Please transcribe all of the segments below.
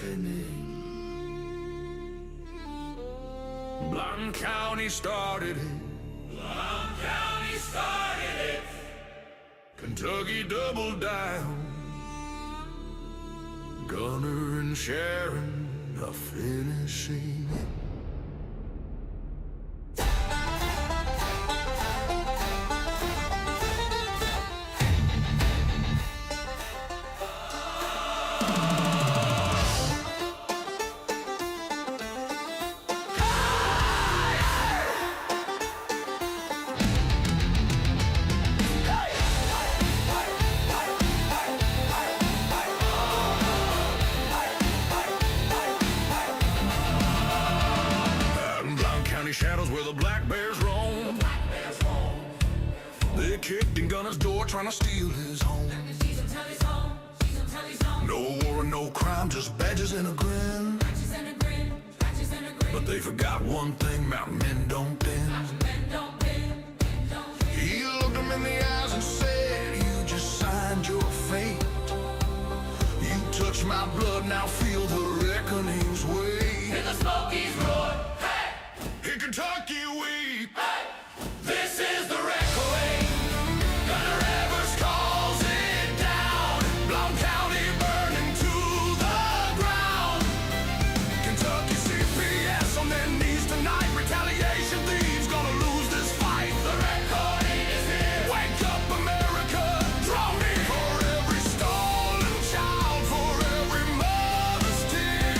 reckoning. Blount County started it. Blount County started it. Kentucky doubled down. Gunner and Sharon are finishing it. Shadows where the black bears roam. They kicked in Gunner's door trying to steal his home. No war and no crime, just badges and a grin. But they forgot one thing, mountain men don't bend. He looked him in the eyes and said, you just signed your fate. You touched my blood, now feel the reckoning's weight. Hear the Smokies roar. In Kentucky weep. Hey, this is the reckoning. Gunner Evers calls it down. Blount County burning to the ground. Kentucky CPS on their knees tonight. Retaliation thieves gonna lose this fight. The reckoning is here. Wake up, America, draw near. For every stolen child, for every mother's tear.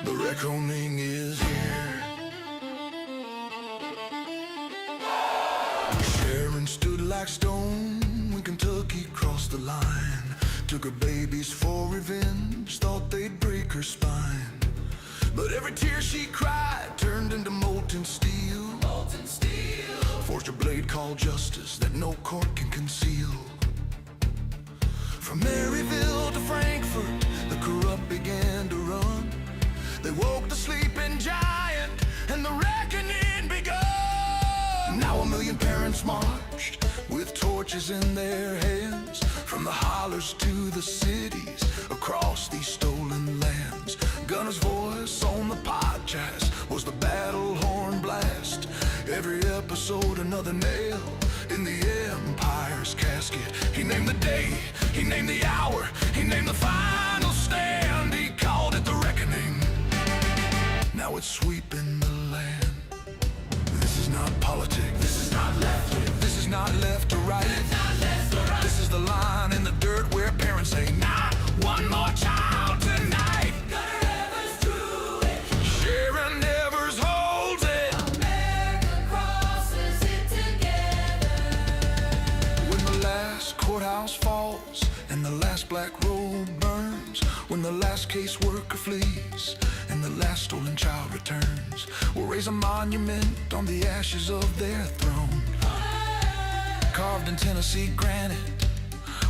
The reckoning is here. Sharon stood like stone when Kentucky crossed the line. Took her babies for revenge, thought they'd break her spine. But every tear she cried turned into molten steel. Molten steel. Forged a blade called justice that no court can conceal. From Maryville to Frankfort, the corrupt began to run. They woke the sleeping giant, and the reckoning begun. Now 1 million parents marched with torches in their hands, from the hollers to the cities, across these stolen lands. Gunner's voice on the podcast was the battle horn blast. Every episode another nail in the empire's casket. He named the day, he named the hour, he named the final stand. He called it the reckoning. Now it's sweeping the land. This is not politics. This is not left. This is not left or right. It's not left or right. This is the line in the dirt where parents say, not one more child tonight. Gunner Evers drew it. Sharon Evers holds it. America crosses it together. When the last courthouse falls and the last black robe burns, when the last caseworker flees and the last stolen child returns, we'll raise a monument on the ashes of their throne, carved in Tennessee granite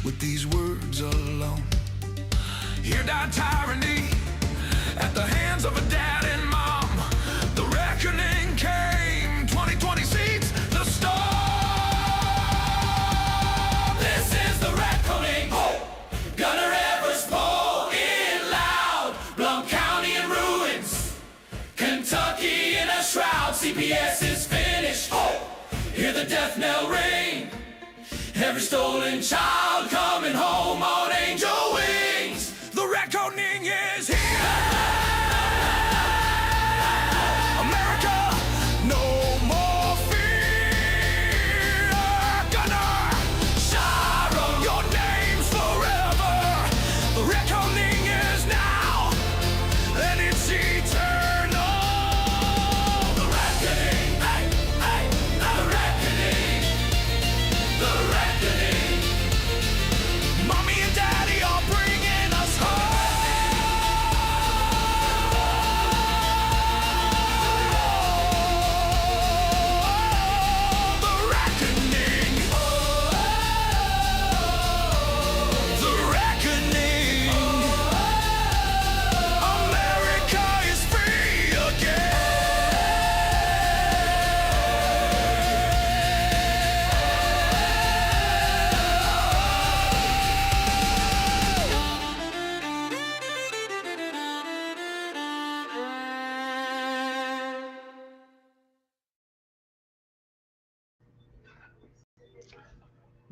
with these words alone. Here died tyranny at the hands of a dad and mom. The reckoning came, 2020 seats the storm. This is the reckoning. Gunner Evers pull it loud. Blount County in ruins. Kentucky in a shroud. CPS is finished. Hear the death knell ring. Every stolen child coming home on angel wings. The reckoning is here. America, no more fear. Gunner, Sharon, your name's forever. The reckoning is now, and it's eternal. the reckoning. Hey, hey, the reckoning. The reckoning. Mommy and Daddy are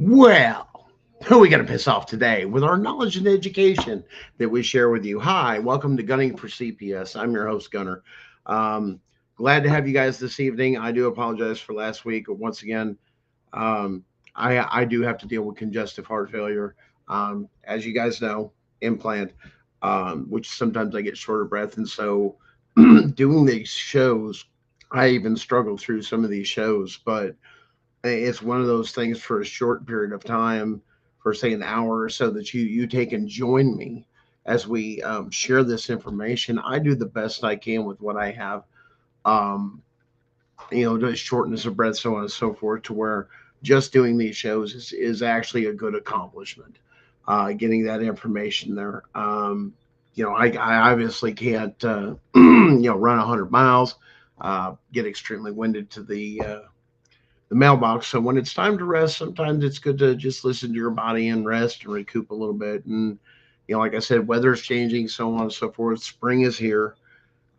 Well, who are we going to piss off today with our knowledge and education that we share with you? Hi, welcome to Gunning for CPS. I'm your host, Gunner. Um, Glad to have you guys this evening. I do apologize for last week. Once again, um, I do have to deal with congestive heart failure. As you guys know, implant, which sometimes I get short of breath. And so doing these shows, I even struggle through some of these shows, but it's one of those things for a short period of time, for say an hour or so, that you take and join me as we share this information. I do the best I can with what I have. Um, just shortness of breath, so on and so forth, to where just doing these shows is actually a good accomplishment. Getting that information there. I obviously can't, run 100 miles, get extremely winded to the mailbox. So when it's time to rest, sometimes it's good to just listen to your body and rest and recoup a little bit. And, like I said, weather's changing, so on and so forth. Spring is here.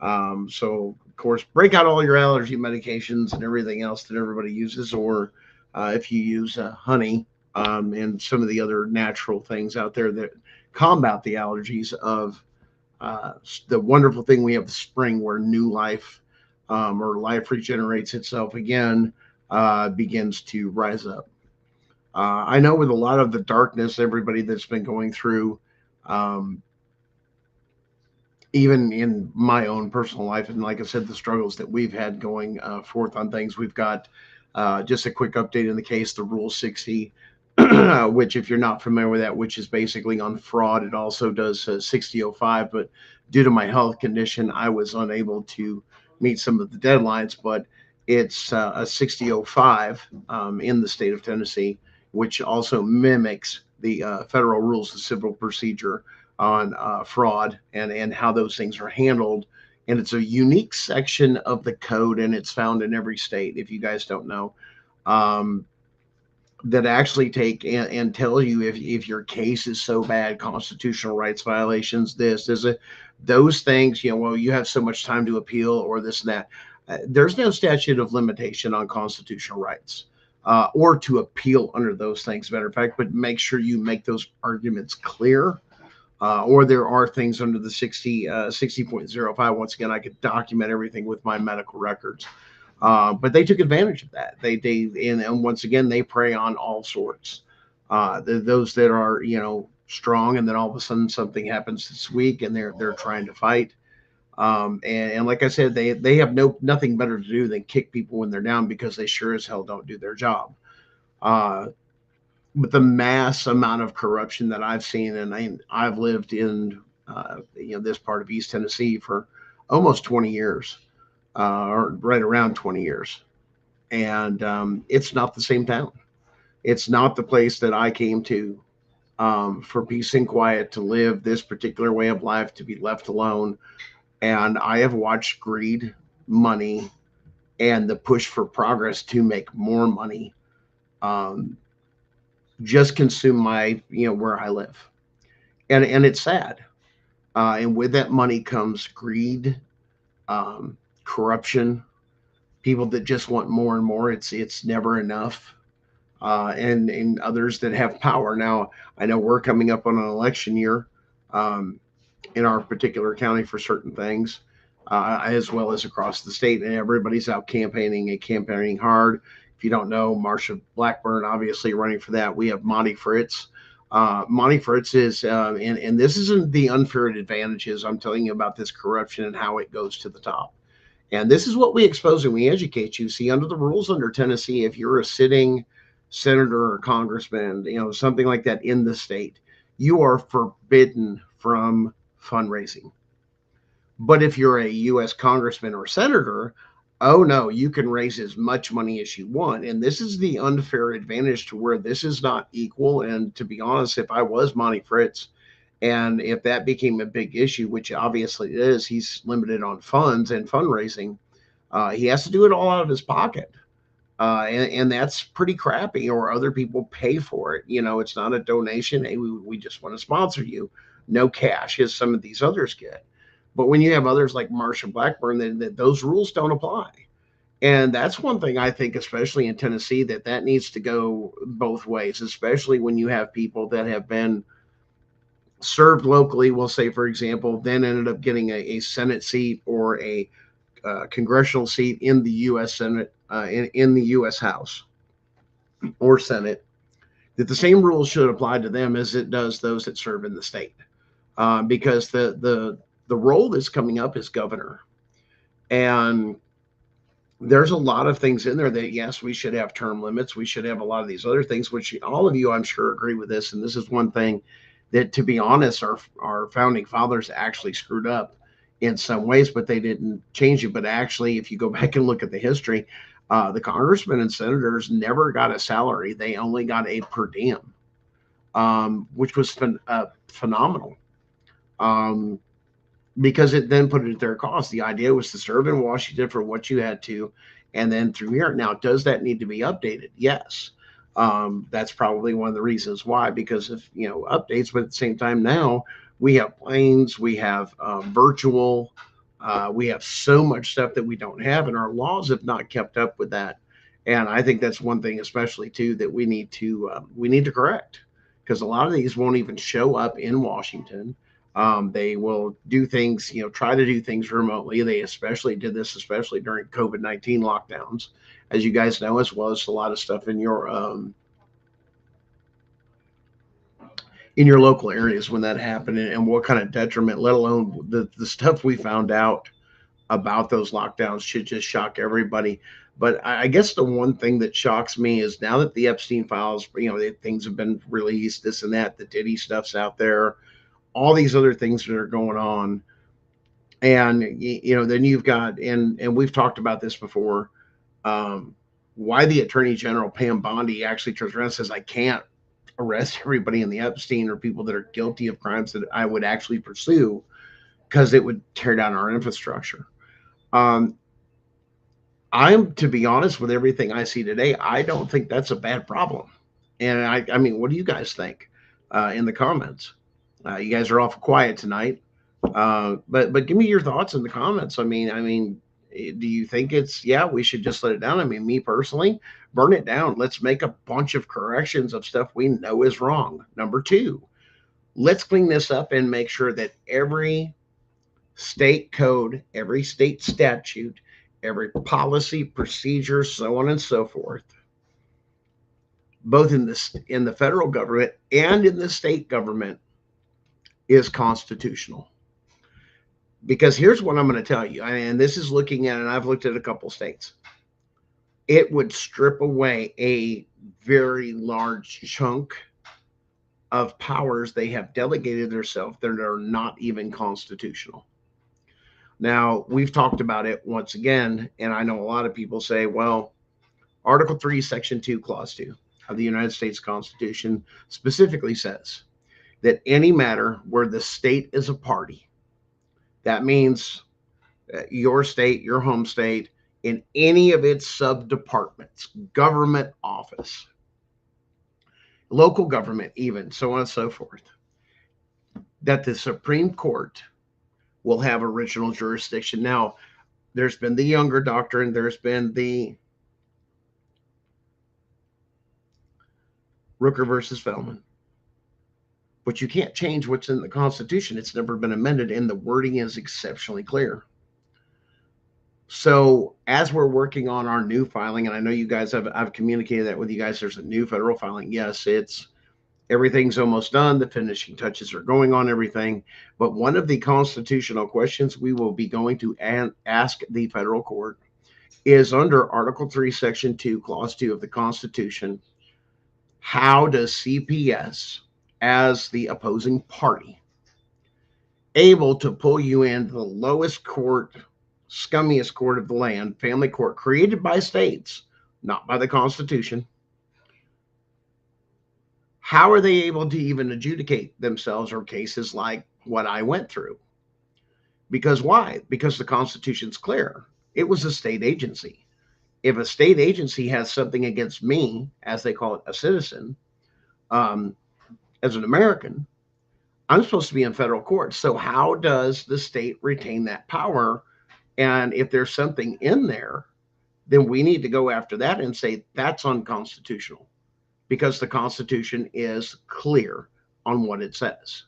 So, of course, break out all your allergy medications and everything else that everybody uses, or if you use honey and some of the other natural things out there that combat the allergies of the wonderful thing we have the spring, where new life or life regenerates itself again, begins to rise up. I know with a lot of the darkness, everybody that's been going through, um, even in my own personal life, and like I said, the struggles that we've had going forth on things, we've got just a quick update in the case, the Rule 60, which, if you're not familiar with that, which is basically on fraud. It also does 6005, but due to my health condition, I was unable to meet some of the deadlines. But it's a 6005 in the state of Tennessee, which also mimics the federal rules of civil procedure on fraud and how those things are handled. And it's a unique section of the code, and it's found in every state, if you guys don't know. Um, that actually take and tell you if your case is so bad, constitutional rights violations, this, those things, well, you have so much time to appeal, or this and that. There's no statute of limitation on constitutional rights or to appeal under those things, matter of fact, but make sure you make those arguments clear. Or there are things under the 60.05. Once again, I could document everything with my medical records. But they took advantage of that. And once again, they prey on all sorts. Those that are, strong, and then all of a sudden something happens this week, and they're trying to fight. And like I said, they have nothing better to do than kick people when they're down, because they sure as hell don't do their job. But the mass amount of corruption that I've seen, and I've lived in this part of East Tennessee for almost 20 years, or right around 20 years. And it's not the same town. It's not the place that I came to for peace and quiet, to live this particular way of life, to be left alone. And I have watched greed, money, and the push for progress to make more money just consume my, where I live. And it's sad. And with that money comes greed, corruption, people that just want more and more. It's never enough. And others that have power. Now, I know we're coming up on an election year in our particular county for certain things, as well as across the state, and everybody's out campaigning and campaigning hard. If you don't know, Marsha Blackburn obviously running for that. We have Monty Fritz. Monty Fritz is, and this isn't the unfair advantages. I'm telling you about this corruption and how it goes to the top. And this is what we expose and we educate you. See, under the rules under Tennessee, if you're a sitting senator or congressman, something like that in the state, you are forbidden from fundraising. But if you're a U.S. congressman or senator, oh no, you can raise as much money as you want. And this is the unfair advantage, to where this is not equal. And to be honest, if I was Monty Fritz, and if that became a big issue, which obviously it is, he's limited on funds and fundraising. He has to do it all out of his pocket. And that's pretty crappy, or other people pay for it. It's not a donation. Hey, we just want to sponsor you. No cash, as some of these others get. But when you have others like Marsha Blackburn, then those rules don't apply. And that's one thing I think, especially in Tennessee, that needs to go both ways, especially when you have people that have been served locally. We'll say, for example, then ended up getting a Senate seat or a congressional seat in the U.S. Senate, in the U.S. House or Senate, that the same rules should apply to them as it does those that serve in the state, because the role that's coming up is governor, and there's a lot of things in there that, yes, we should have term limits. We should have a lot of these other things, which all of you, I'm sure, agree with this. And this is one thing that, to be honest, our founding fathers actually screwed up in some ways, but they didn't change it. But actually, if you go back and look at the history, the congressmen and senators never got a salary. They only got a per diem, which was phenomenal. Um, because it then put it at their cost. The idea was to serve in Washington for what you had to, and then through here. Now, does that need to be updated? Yes. That's probably one of the reasons why, because of updates. But at the same time, now we have planes, we have virtual, we have so much stuff that we don't have, and our laws have not kept up with that. And I think that's one thing, especially too, that we need to correct, because a lot of these won't even show up in Washington. They will do things, try to do things remotely. They especially did this, especially during COVID-19 lockdowns, as you guys know, as well as a lot of stuff in your local areas when that happened, and what kind of detriment, let alone the stuff we found out about those lockdowns, should just shock everybody. But I guess the one thing that shocks me is, now that the Epstein files, things have been released, this and that, the Diddy stuff's out there, all these other things that are going on. And then you've got, and we've talked about this before, why the Attorney General Pam Bondi actually turns around and says, I can't arrest everybody in the Epstein or people that are guilty of crimes that I would actually pursue, because it would tear down our infrastructure. I'm, to be honest, with everything I see today, I don't think that's a bad problem. And I mean, what do you guys think in the comments? You guys are awful quiet tonight, but give me your thoughts in the comments. I mean, do you think we should just let it down? I mean, me personally, burn it down. Let's make a bunch of corrections of stuff we know is wrong. Number two, let's clean this up and make sure that every state code, every state statute, every policy, procedure, so on and so forth, both in the federal government and in the state government, is constitutional. Because here's what I'm going to tell you, and this is looking at, and I've looked at a couple states, it would strip away a very large chunk of powers they have delegated themselves that are not even constitutional. Now, we've talked about it once again, and I know a lot of people say, well, Article 3, Section 2, Clause 2 of the United States Constitution specifically says that any matter where the state is a party, that means your state, your home state, in any of its sub-departments, government office, local government even, so on and so forth, that the Supreme Court will have original jurisdiction. Now, there's been the Younger Doctrine, there's been the Rooker versus Feldman, but you can't change what's in the Constitution. It's never been amended, and the wording is exceptionally clear. So as we're working on our new filing, and I know you guys I've communicated that with you guys, there's a new federal filing. Yes, everything's almost done. The finishing touches are going on everything. But one of the constitutional questions we will be going to ask the federal court is, under Article 3, Section 2, Clause 2 of the Constitution, how does CPS, as the opposing party, able to pull you in the lowest court, scummiest court of the land, family court, created by states, not by the Constitution? How are they able to even adjudicate themselves or cases like what I went through? Because why? Because the Constitution's clear. It was a state agency. If a state agency has something against me, as they call it, a citizen, as an American, I'm supposed to be in federal court. So how does the state retain that power? And if there's something in there then we need to go after that and say that's unconstitutional, because the Constitution is clear on what it says.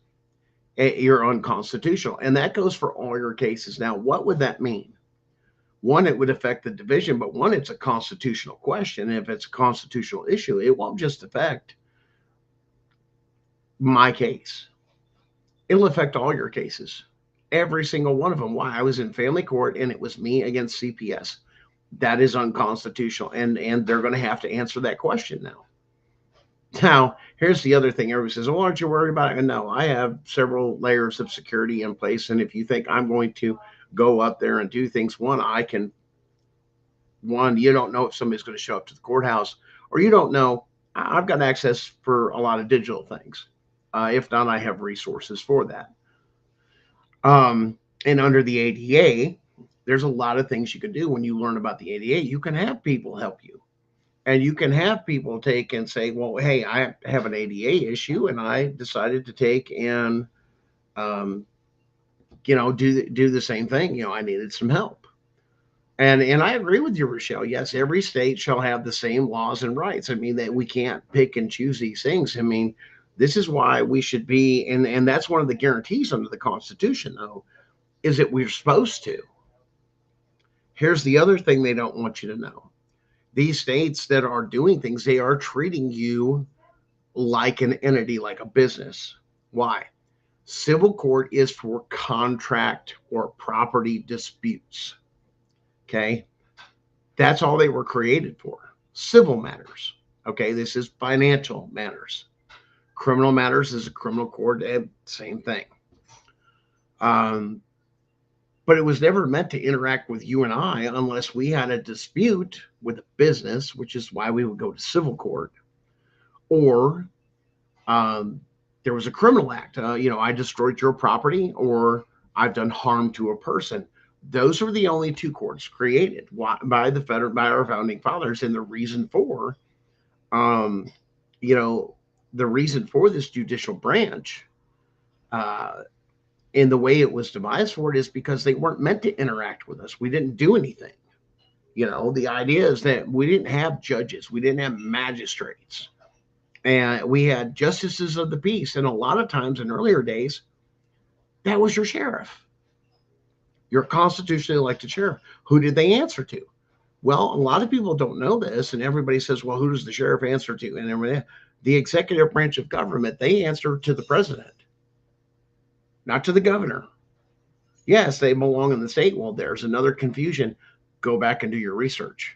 You're unconstitutional. And that goes for all your cases. Now, what would that mean? One, it would affect the division, but one, it's a constitutional question. And if it's a constitutional issue, it won't just affect my case, it'll affect all your cases, every single one of them. Why? I was in family court and it was me against CPS. That is unconstitutional. And they're going to have to answer that question now. Now, here's the other thing. Everybody says, "Oh, aren't you worried about it?" And no, I have several layers of security in place. And if you think I'm going to go up there and do things, you don't know if somebody's going to show up to the courthouse, or you don't know. I've got access for a lot of digital things. If not, I have resources for that. And under the ADA, there's a lot of things you can do when you learn about the ADA. You can have people help you. And you can have people take and say, well, hey, I have an ADA issue and I decided to take and, do the same thing. I needed some help. And I agree with you, Rochelle. Yes, every state shall have the same laws and rights. I mean, that we can't pick and choose these things. I mean, this is why we should be, and that's one of the guarantees under the Constitution, though, is that we're supposed to. Here's the other thing they don't want you to know. These states that are doing things, they are treating you like an entity, like a business. Why? Civil court is for contract or property disputes. Okay? That's all they were created for. Civil matters. Okay? This is financial matters. Criminal matters is a criminal court, same thing. But it was never meant to interact with you and I unless we had a dispute with a business, which is why we would go to civil court, or there was a criminal act. I destroyed your property, or I've done harm to a person. Those are the only two courts created by our founding fathers, and the reason for, the reason for this judicial branch. And the way it was devised for it is because they weren't meant to interact with us. We didn't do anything. The idea is that we didn't have judges. We didn't have magistrates. And we had justices of the peace. And a lot of times in earlier days, that was your sheriff, your constitutionally elected sheriff. Who did they answer to? Well, a lot of people don't know this. And everybody says, well, who does the sheriff answer to? And the executive branch of government, they answer to the president, not to the governor. Yes, they belong in the state. Well, there's another confusion. Go back and do your research.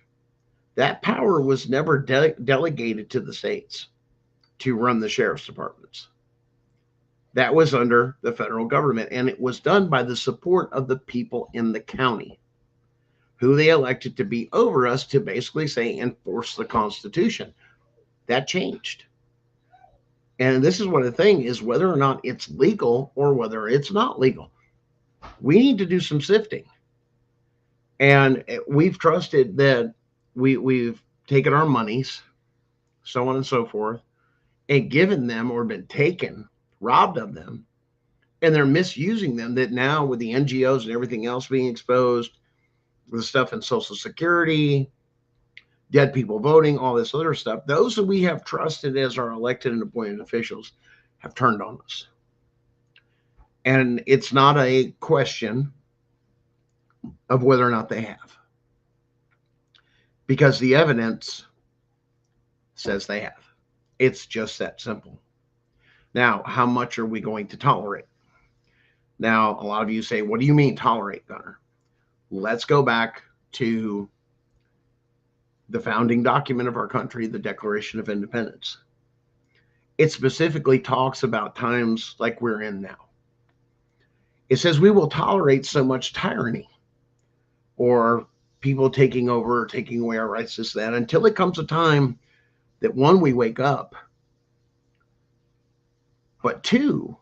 That power was never delegated to the states to run the sheriff's departments. That was under the federal government, and it was done by the support of the people in the county, who they elected to be over us to basically say enforce the Constitution. That changed. And this is what the thing is, whether or not it's legal or whether it's not legal. We need to do some sifting. And we've trusted that we've taken our monies, so on and so forth, and given them or been taken, robbed of them, and they're misusing them. That now with the NGOs and everything else being exposed, the stuff in Social Security, dead people voting, all this other stuff, those that we have trusted as our elected and appointed officials have turned on us. And it's not a question of whether or not they have, because the evidence says they have. It's just that simple. Now, how much are we going to tolerate? Now, a lot of you say, what do you mean tolerate, Gunner? Let's go back to the founding document of our country, the Declaration of Independence. It specifically talks about times like we're in now. It says we will tolerate so much tyranny or people taking over or taking away our rights, this, that, until it comes a time that, one, we wake up, but two,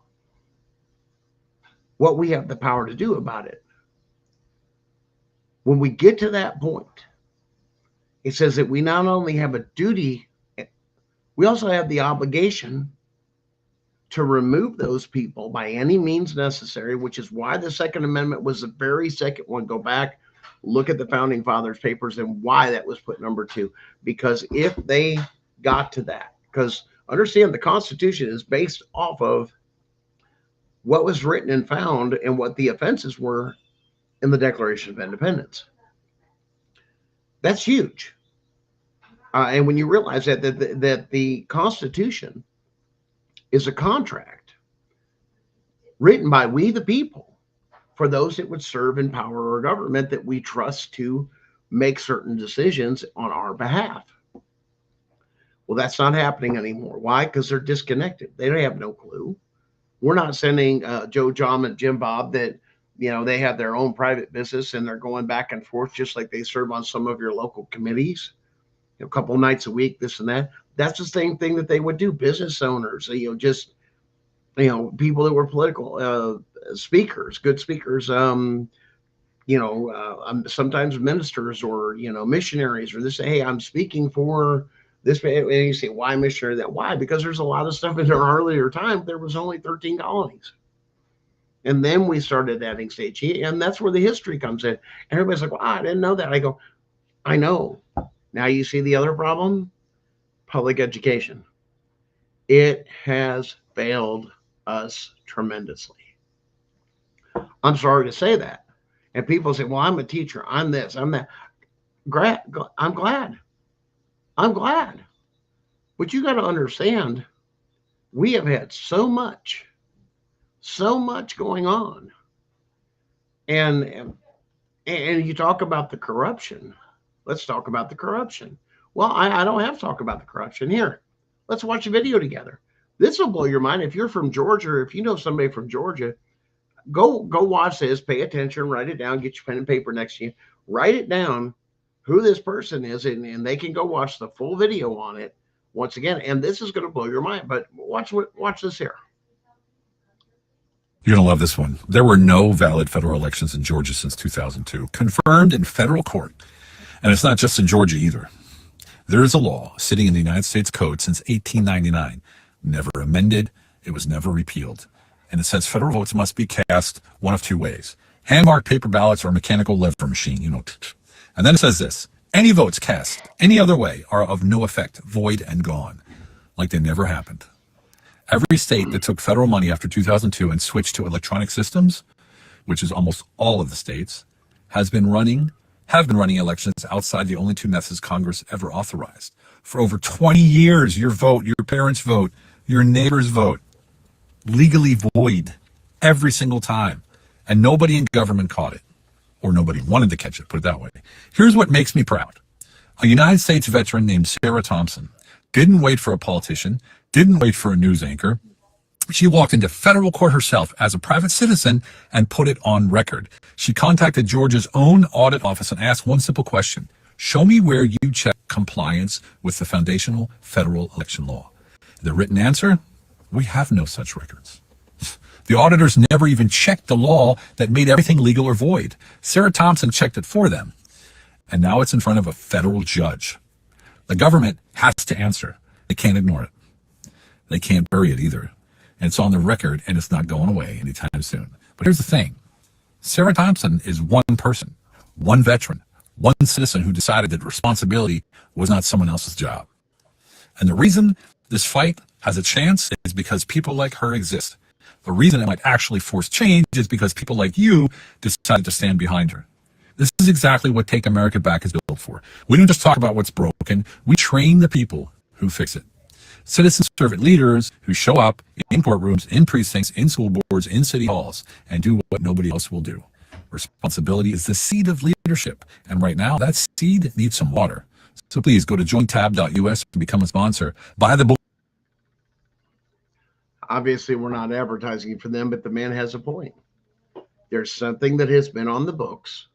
what we have the power to do about it. When we get to that point, it says that we not only have a duty, we also have the obligation to remove those people by any means necessary, which is why the Second Amendment was the very second one. Go back Look at the founding fathers papers and why that was put number 2. Because if they got to that, because understand the Constitution is based off of what was written and found and what the offenses were in the Declaration of Independence. That's huge. And when you realize that the Constitution is a contract written by we the people for those that would serve in power or government that we trust to make certain decisions on our behalf. Well, that's not happening anymore. Why? Because they're disconnected. They have no clue. We're not sending Joe, John, and Jim Bob that, they have their own private business and they're going back and forth just like they serve on some of your local committees, a couple of nights a week, this and that. That's the same thing that they would do. Business owners, just, people that were political speakers, good speakers, sometimes ministers or, missionaries or this, hey, I'm speaking for this. And you say, why missionary that? Why? Because there's a lot of stuff in our earlier time. There was only 13 colonies. And then we started adding states. And that's where the history comes in. And everybody's like, well, I didn't know that. I go, I know. Now you see the other problem, public education. It has failed us tremendously. I'm sorry to say that. And people say, well, I'm a teacher. I'm this, I'm that. I'm glad. But you got to understand, we have had so much going on. And you talk about the corruption. Let's talk about the corruption. Well, I don't have to talk about the corruption here. Let's watch a video together. This will blow your mind. If you're from Georgia, or if you know somebody from Georgia, go watch this, pay attention, write it down, get your pen and paper next to you, write it down who this person is, and they can go watch the full video on it once again. And this is going to blow your mind, but watch this here. You're going to love this one. There were no valid federal elections in Georgia since 2002, confirmed in federal court. And it's not just in Georgia either. There is a law sitting in the United States Code since 1899, never amended, it was never repealed. And it says federal votes must be cast one of 2 ways: hand-marked paper ballots or a mechanical lever machine, And then it says this: any votes cast any other way are of no effect, void and gone, like they never happened. Every state that took federal money after 2002 and switched to electronic systems, which is almost all of the states, have been running elections outside the only 2 methods Congress ever authorized. For over 20 years, your vote, your parents' vote, your neighbor's vote, legally void every single time. And nobody in government caught it, or nobody wanted to catch it, put it that way. Here's what makes me proud. A United States veteran named Sarah Thompson didn't wait for a politician, didn't wait for a news anchor. She walked into federal court herself as a private citizen and put it on record. She contacted Georgia's own audit office and asked one simple question: show me where you check compliance with the foundational federal election law. The written answer: we have no such records. The auditors never even checked the law that made everything legal or void. Sarah Thompson checked it for them. And now it's in front of a federal judge. The government has to answer. They can't ignore it. They can't bury it either. And it's on the record, and it's not going away anytime soon. But here's the thing. Sarah Thompson is one person, one veteran, one citizen who decided that responsibility was not someone else's job. And the reason this fight has a chance is because people like her exist. The reason it might actually force change is because people like you decided to stand behind her. This is exactly what Take America Back is built for. We don't just talk about what's broken. We train the people who fix it. Citizen servant leaders who show up in courtrooms, in precincts, in school boards, in city halls, and do what nobody else will do. Responsibility is the seed of leadership. And right now, that seed needs some water. So please go to jointab.us and become a sponsor. Buy the book. Obviously, we're not advertising for them, but the man has a point. There's something that has been on the books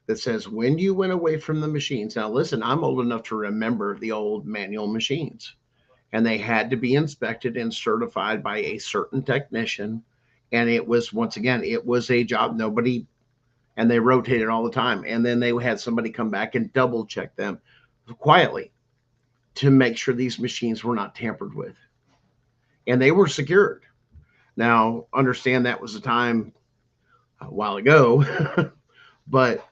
that says when you went away from the machines. Now, listen, I'm old enough to remember the old manual machines, and they had to be inspected and certified by a certain technician. And it was, once again, it was a job and they rotated all the time. And then they had somebody come back and double check them quietly to make sure these machines were not tampered with. And they were secured. Now, understand that was a time a while ago, but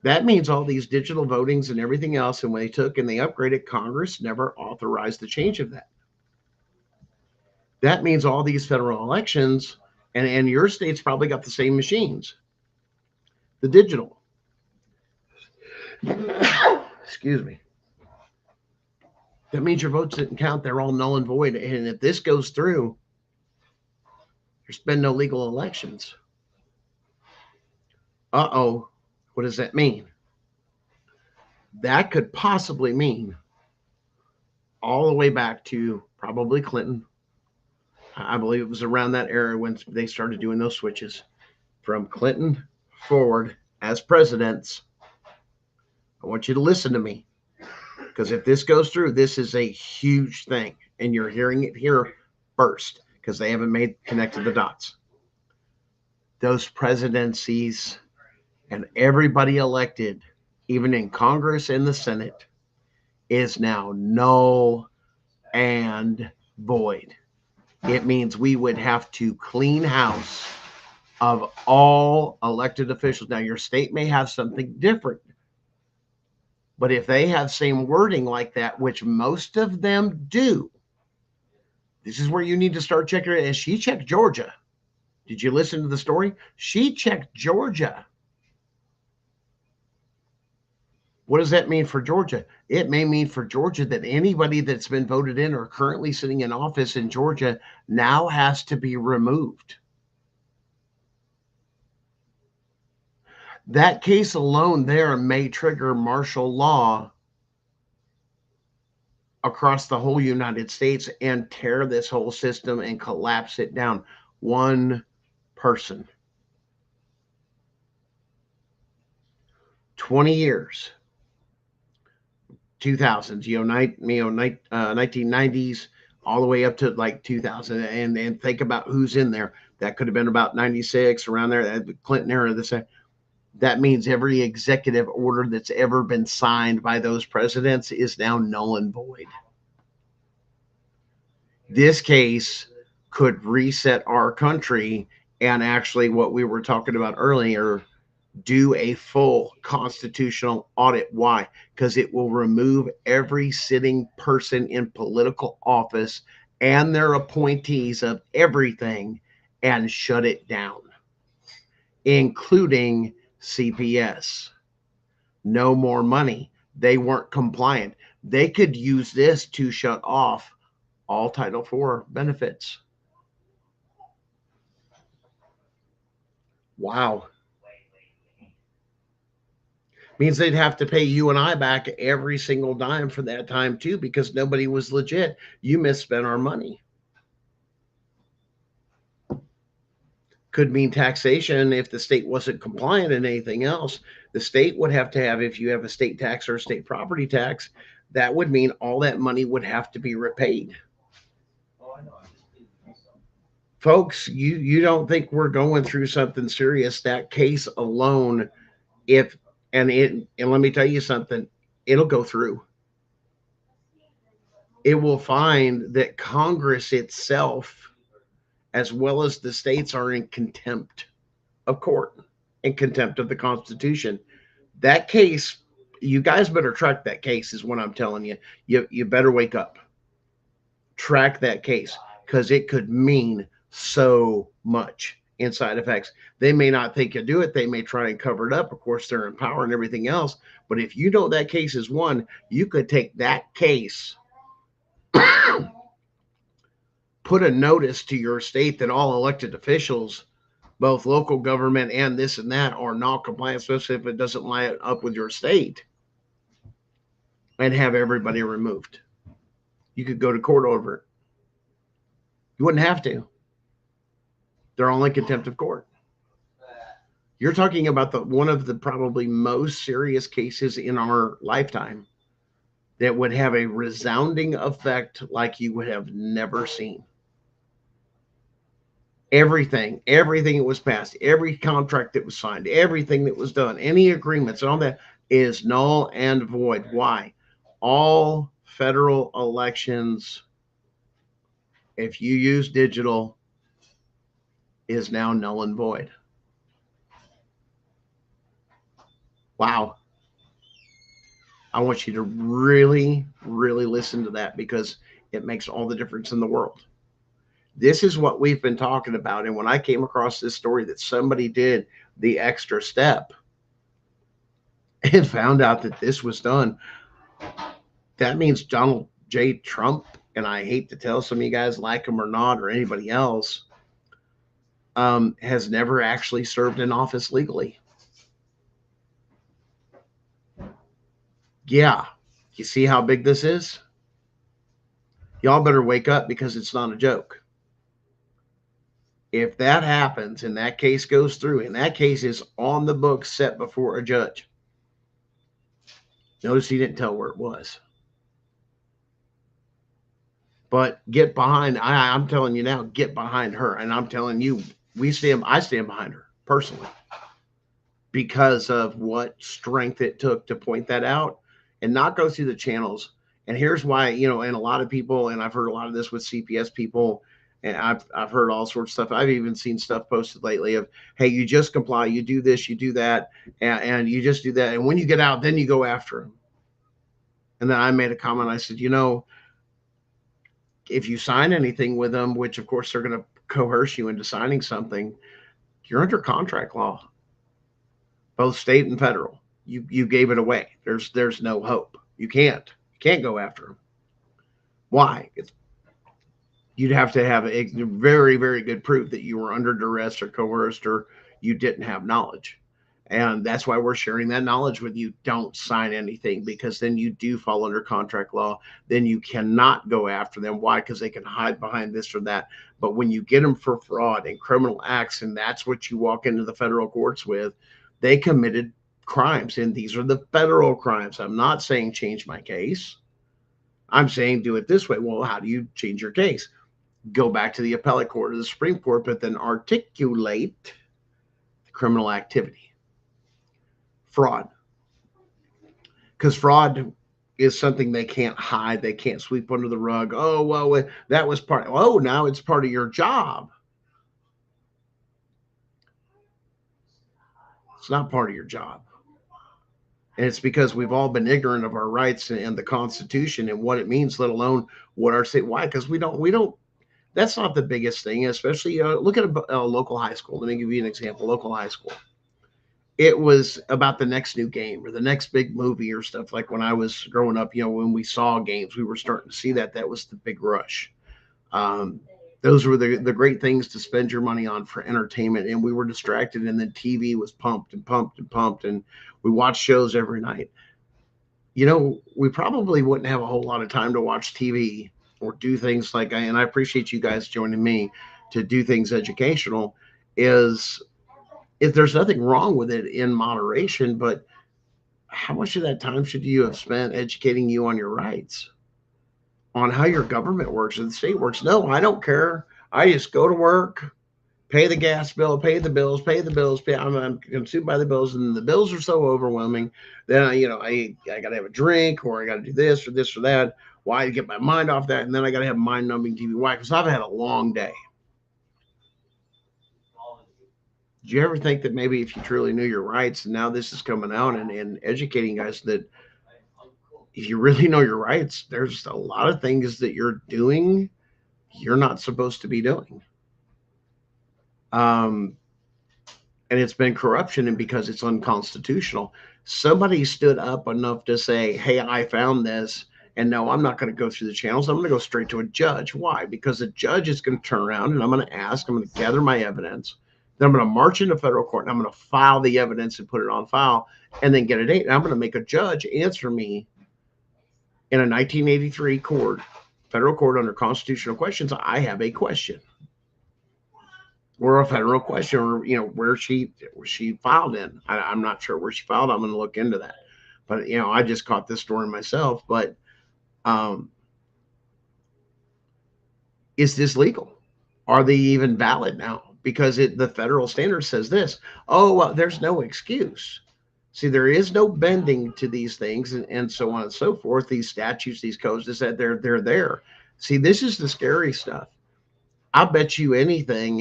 That means all these digital votings and everything else, and when they took and they upgraded, Congress never authorized the change of that. That means all these federal elections, and your state's probably got the same machines, the digital. Excuse me. That means your votes didn't count. They're all null and void. And if this goes through, there's been no legal elections. Uh-oh. What does that mean? That could possibly mean all the way back to probably Clinton. I believe it was around that era when they started doing those switches. From Clinton forward as presidents, I want you to listen to me. Because if this goes through, this is a huge thing. And you're hearing it here first because they haven't connected the dots. Those presidencies and everybody elected, even in Congress and the Senate, is now null and void. It means we would have to clean house of all elected officials. Now, your state may have something different, but if they have same wording like that, which most of them do, this is where you need to start checking it. And she checked Georgia. Did you listen to the story? She checked Georgia. What does that mean for Georgia? It may mean for Georgia that anybody that's been voted in or currently sitting in office in Georgia now has to be removed. That case alone there may trigger martial law across the whole United States and tear this whole system and collapse it down. One person. 20 years. 2000s, 1990s, all the way up to like 2000. And think about who's in there. That could have been about 96, around there, the Clinton era. That means every executive order that's ever been signed by those presidents is now null and void. This case could reset our country and actually, what we were talking about earlier, do a full constitutional audit. Why? Because it will remove every sitting person in political office and their appointees of everything and shut it down, including CPS. No more money. They weren't compliant. They could use this to shut off all Title IV benefits. Wow. Means they'd have to pay you and I back every single dime for that time too, because nobody was legit. You misspent our money. Could mean taxation if the state wasn't compliant and anything else. The state would have to have, if you have a state tax or a state property tax, that would mean all that money would have to be repaid. Folks, you don't think we're going through something serious? That case alone, and let me tell you something, it'll go through. It will find that Congress itself, as well as the states, are in contempt of court, in contempt of the Constitution. That case, you guys better track that case, is what I'm telling you. You better wake up. Track that case, because it could mean so much in side effects. They may not think you do it. They may try and cover it up. Of course, they're in power and everything else. But if you know that case is won, you could take that case, put a notice to your state that all elected officials, both local government and this and that, are not compliant, especially if it doesn't line up with your state, and have everybody removed. You could go to court over it. You wouldn't have to. They're all in contempt of court. You're talking about one of the probably most serious cases in our lifetime that would have a resounding effect like you would have never seen. Everything that was passed, every contract that was signed, everything that was done, any agreements and all that is null and void. Why? All federal elections, if you use digital, is now null and void. Wow. I want you to really, really listen to that because it makes all the difference in the world. This is what we've been talking about. And when I came across this story that somebody did the extra step and found out that this was done, that means Donald J. Trump, and I hate to tell some of you guys like him or not, or anybody else, has never actually served in office legally. Yeah. You see how big this is? Y'all better wake up because it's not a joke. If that happens and that case goes through, and that case is on the books set before a judge, notice he didn't tell where it was. But get behind, I'm telling you now, get behind her. And I'm telling you, I stand behind her personally because of what strength it took to point that out and not go through the channels. And here's why, and a lot of people, and I've heard a lot of this with CPS people, and I've heard all sorts of stuff. I've even seen stuff posted lately of, hey, you just comply, you do this, you do that, and you just do that. And when you get out, then you go after them. And then I made a comment. I said, if you sign anything with them, which of course they're going to coerce you into signing something, you're under contract law, both state and federal. You gave it away. There's no hope. You can't go after them. Why? You'd have to have a very, very good proof that you were under duress or coerced or you didn't have knowledge. And that's why we're sharing that knowledge with you. Don't sign anything because then you do fall under contract law. Then you cannot go after them. Why? Because they can hide behind this or that. But when you get them for fraud and criminal acts, and that's what you walk into the federal courts with, they committed crimes. And these are the federal crimes. I'm not saying change my case. I'm saying do it this way. Well, how do you change your case? Go back to the appellate court or the Supreme Court, but then articulate the criminal activity. Fraud. Because fraud is something they can't hide. They can't sweep under the rug. Oh, well, that was part. Oh, now it's part of your job. It's not part of your job. And it's because we've all been ignorant of our rights and the Constitution and what it means, let alone what our state. Why? Because we don't. That's not the biggest thing, especially look at a local high school. Let me give you an example. Local high school. It was about the next new game or the next big movie or stuff. Like when I was growing up, when we saw games, we were starting to see that was the big rush. Those were the great things to spend your money on for entertainment. And we were distracted. And then TV was pumped and pumped and pumped. And we watched shows every night. We probably wouldn't have a whole lot of time to watch TV or do things like, and I appreciate you guys joining me to do things educational, is if there's nothing wrong with it in moderation, but how much of that time should you have spent educating you on your rights, on how your government works and the state works? No, I don't care. I just go to work, pay the gas bill, pay the bills. I'm consumed by the bills, and the bills are so overwhelming. Then I got to have a drink, or I got to do this or that. Why? To get my mind off that, and then I got to have mind-numbing TV. Why? Because I've had a long day. Do you ever think that maybe if you truly knew your rights, and now this is coming out and educating guys, that if you really know your rights, there's a lot of things that you're doing you're not supposed to be doing. And it's been corruption, and because it's unconstitutional, somebody stood up enough to say, hey, I found this, and no, I'm not going to go through the channels. I'm going to go straight to a judge. Why? Because the judge is going to turn around and I'm going to gather my evidence. Then I'm going to march into federal court and I'm going to file the evidence and put it on file and then get a date. And I'm going to make a judge answer me in a 1983 federal court under constitutional questions. I have a question. Or a federal question, or where she filed in. I'm not sure where she filed. I'm going to look into that. But I just caught this story myself. But is this legal? Are they even valid now? Because the federal standard says this. Oh, well, there's no excuse. See, there is no bending to these things, and so on and so forth. These statutes, these codes, is that they're there. See, this is the scary stuff. I bet you anything,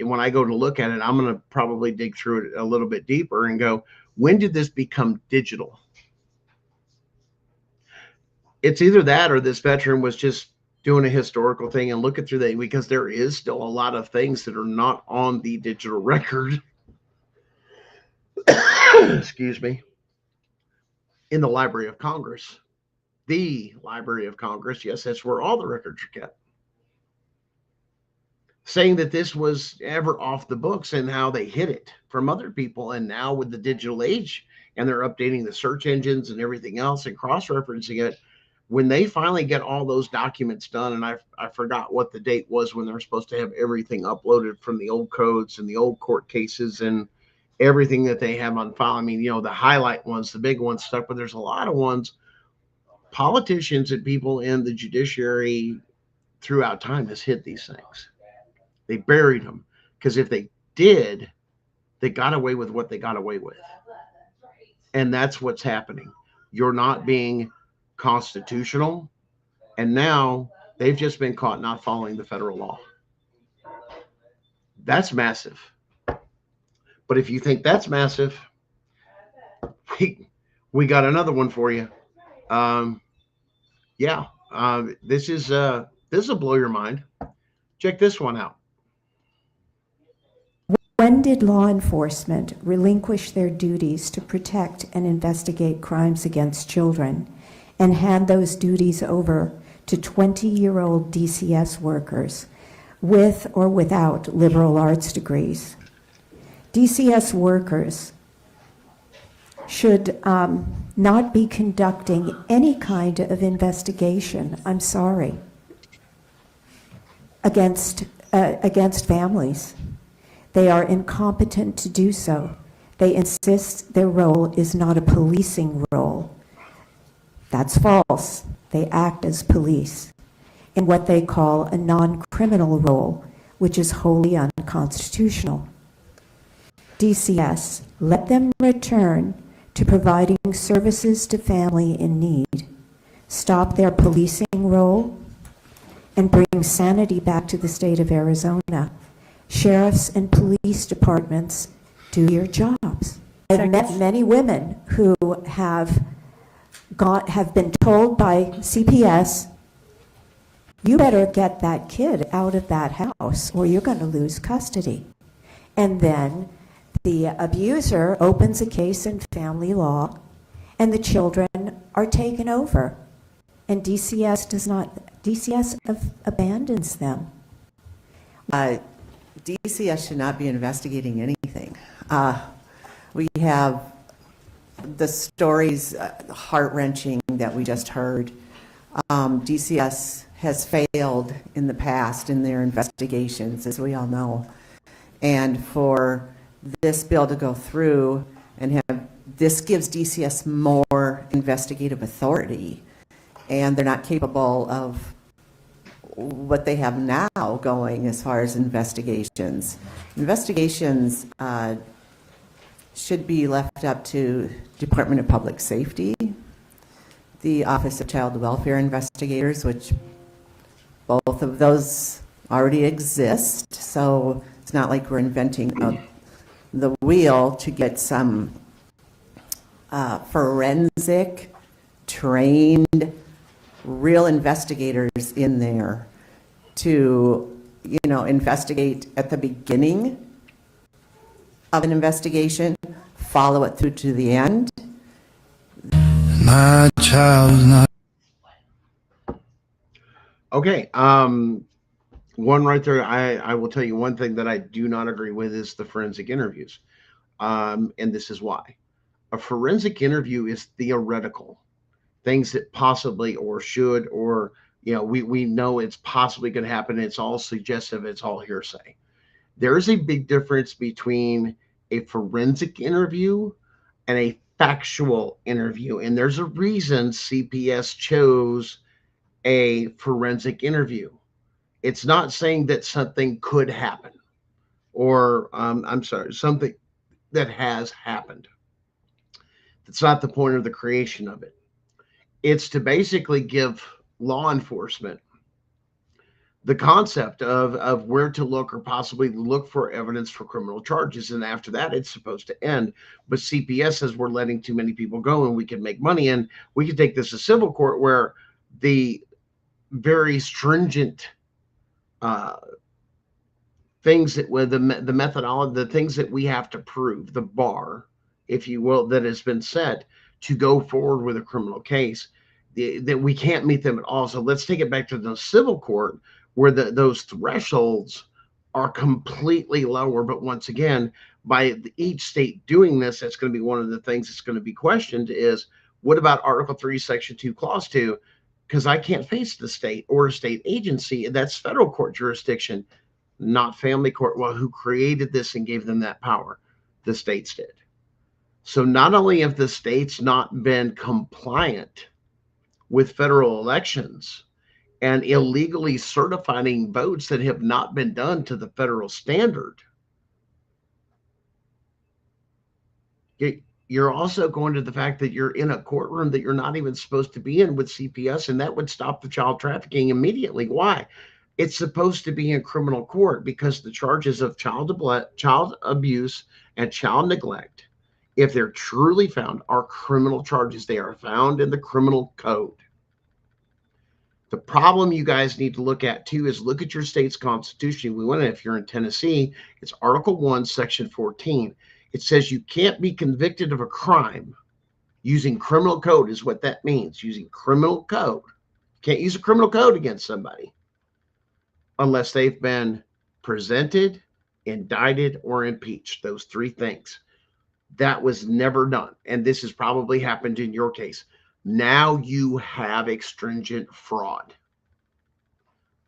when I go to look at it, I'm going to probably dig through it a little bit deeper and go, when did this become digital? It's either that or this veteran was just doing a historical thing and looking through that, because there is still a lot of things that are not on the digital record. Excuse me. In the Library of Congress. The Library of Congress, yes, that's where all the records are kept. Saying that this was ever off the books and how they hid it from other people. And now with the digital age, and they're updating the search engines and everything else and cross-referencing it, when they finally get all those documents done, and I forgot what the date was when they're supposed to have everything uploaded from the old codes and the old court cases and everything that they have on file. I mean, the highlight ones, the big ones stuff, but there's a lot of ones. Politicians and people in the judiciary throughout time has hid these things. They buried them, because if they did, they got away with what they got away with. And that's what's happening. You're not being constitutional, and now they've just been caught not following the federal law. That's massive. But if you think that's massive, we got another one for you. This will blow your mind. Check this one out. When did law enforcement relinquish their duties to protect and investigate crimes against children and hand those duties over to 20-year-old DCS workers with or without liberal arts degrees? DCS workers should not be conducting any kind of investigation, I'm sorry, against families. They are incompetent to do so. They insist their role is not a policing role. That's false. They act as police in what they call a non-criminal role, which is wholly unconstitutional. DCS, let them return to providing services to family in need. Stop their policing role and bring sanity back to the state of Arizona. Sheriffs and police departments, do your jobs. I've met many women who have been told by CPS, you better get that kid out of that house or you're going to lose custody. And then the abuser opens a case in family law and the children are taken over. And DCS abandons them. DCS should not be investigating anything. We have the stories, heart-wrenching, that we just heard. DCS has failed in the past in their investigations, as we all know. And for this bill to go through and this gives DCS more investigative authority, and they're not capable of what they have now going as far as investigations. Investigations should be left up to Department of Public Safety, the Office of Child Welfare Investigators, which both of those already exist, so it's not like we're inventing the wheel to get some forensic, trained, real investigators in there to, investigate at the beginning of an investigation, follow it through to the end. My child is not. Okay, one right there. I will tell you one thing that I do not agree with is the forensic interviews, and this is why. A forensic interview is theoretical. Things that possibly or should or we know it's possibly going to happen. It's all suggestive. It's all hearsay. There is a big difference between a forensic interview and a factual interview, and there's a reason CPS chose a forensic interview. It's not saying that something could happen or something that has happened. That's not the point of the creation of it. It's to basically give law enforcement the concept of where to look or possibly look for evidence for criminal charges. And after that, it's supposed to end. But CPS says we're letting too many people go and we can make money. And we can take this to civil court where the very stringent things that with the methodology, the things that we have to prove, the bar, if you will, that has been set to go forward with a criminal case, that we can't meet them at all. So let's take it back to the civil court where those thresholds are completely lower. But once again, by each state doing this, that's going to be one of the things that's going to be questioned is, what about Article 3, Section 2, Clause 2? Because I can't face the state or a state agency. That's federal court jurisdiction, not family court. Well, who created this and gave them that power? The states did. So not only have the states not been compliant with federal elections and illegally certifying votes that have not been done to the federal standard, you're also going to the fact that you're in a courtroom that you're not even supposed to be in with CPS, and that would stop the child trafficking immediately. Why? It's supposed to be in criminal court because the charges of child abuse and child neglect, if they're truly found, are criminal charges. They are found in the criminal code. The problem you guys need to look at too is look at your state's constitution. We want to, if you're in Tennessee, it's Article 1, Section 14. It says you can't be convicted of a crime using criminal code is what that means, using criminal code. You can't use a criminal code against somebody unless they've been presented, indicted, or impeached. Those three things. That was never done. And this has probably happened in your case. Now you have extringent fraud.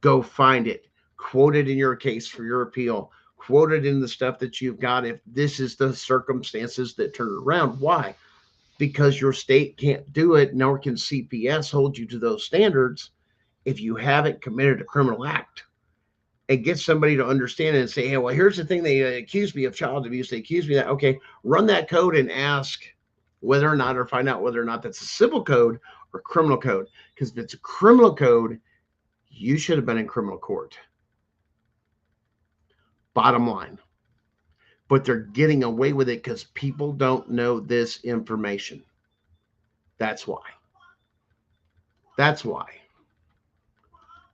Go find it. Quote it in your case for your appeal. Quote it in the stuff that you've got if this is the circumstances that turn it around. Why? Because your state can't do it, nor can CPS hold you to those standards if you haven't committed a criminal act. And get somebody to understand it and say, hey, well, here's the thing. They accused me of child abuse. They accused me of that. Okay, run that code and ask whether or not, or find out whether or not that's a civil code or criminal code. Because if it's a criminal code, you should have been in criminal court. Bottom line. But they're getting away with it because people don't know this information. That's why. That's why.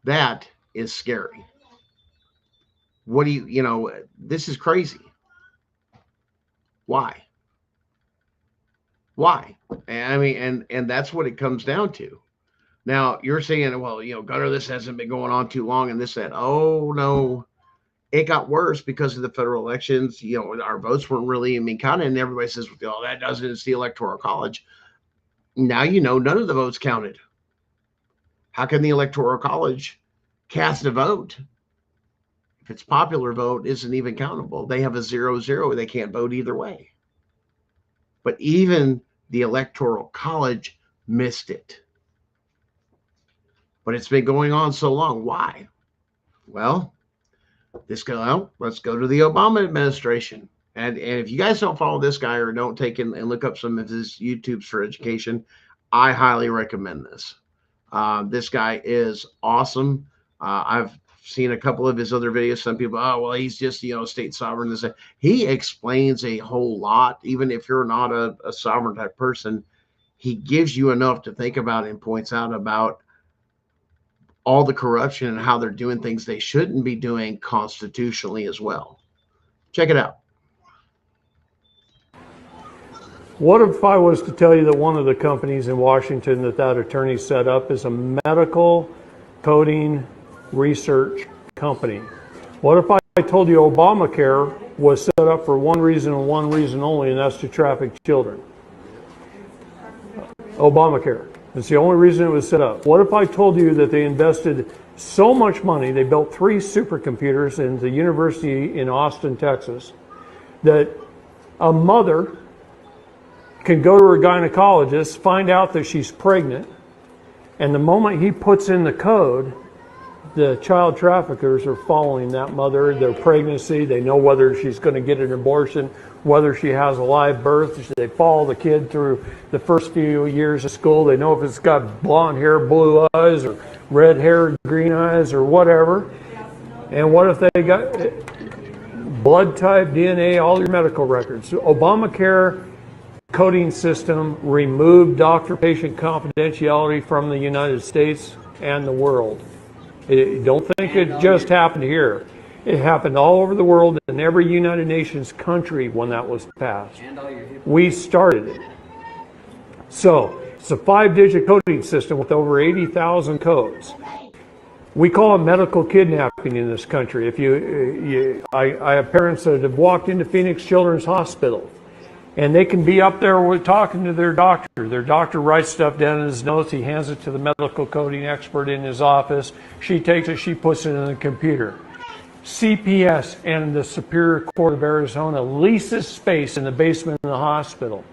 That is scary. What do you, this is crazy. Why? Why? I mean, and that's what it comes down to. Now, you're saying, well, Gunner, this hasn't been going on too long and this, that. Oh, no. It got worse because of the federal elections. Our votes weren't really, counted. And everybody says, well, that doesn't, it's the Electoral College. Now, none of the votes counted. How can the Electoral College cast a vote if its popular vote isn't even countable? They have a 0-0. They can't vote either way. But even the Electoral College missed it. But it's been going on so long. Why? Well, let's go to the Obama administration. And if you guys don't follow this guy or don't take and look up some of his YouTubes for education, I highly recommend this. This guy is awesome. I've seen a couple of his other videos. Some people, oh, well, he's just, state sovereign. He explains a whole lot. Even if you're not a sovereign type person, he gives you enough to think about and points out about all the corruption and how they're doing things they shouldn't be doing constitutionally as well. Check it out. What if I was to tell you that one of the companies in Washington that attorney set up is a medical coding research company? What if I told you Obamacare was set up for one reason and one reason only, and that's to traffic children? Obamacare. It's the only reason it was set up. What if I told you that they invested so much money, they built 3 supercomputers in the university in Austin, Texas, that a mother can go to her gynecologist, find out that she's pregnant, and the moment he puts in the code, the child traffickers are following that mother, their pregnancy. They know whether she's going to get an abortion, whether she has a live birth. They follow the kid through the first few years of school. They know if it's got blonde hair, blue eyes, or red hair, green eyes, or whatever. And what if they got blood type, DNA, all your medical records? So Obamacare coding system removed doctor-patient confidentiality from the United States and the world. Don't think it just happened here. It happened all over the world in every United Nations country when that was passed. We started it. So it's a 5-digit coding system with over 80,000 codes. We call it medical kidnapping in this country. I have parents that have walked into Phoenix Children's Hospital, and they can be up there talking to their doctor. Their doctor writes stuff down in his notes. He hands it to the medical coding expert in his office. She takes it, she puts it in the computer. CPS and the Superior Court of Arizona leases space in the basement of the hospital.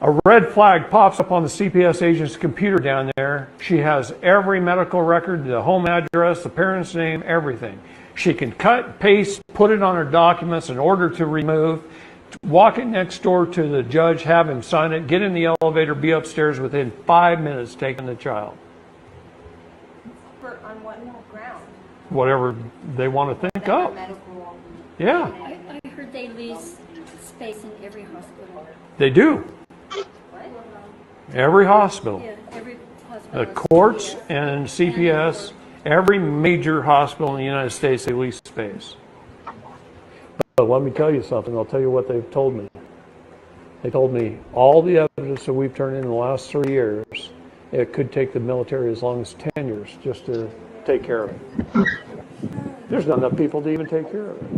A red flag pops up on the CPS agent's computer down there. She has every medical record, the home address, the parent's name, everything. She can cut, paste, put it on her documents, an order to remove, walk it next door to the judge, have him sign it, get in the elevator, be upstairs within 5 minutes taking the child. On what ground? Whatever they want to think up. Medical. Yeah, I heard they lease space in every hospital. they do. Every hospital. Yeah, every hospital. The courts and CPS, every major hospital in the United States, they lease space. But let me tell you something. I'll tell you what they've told me. They told me all the evidence that we've turned in the last 3 years, it could take the military as long as 10 years just to take care of it. There's not enough people to even take care of it.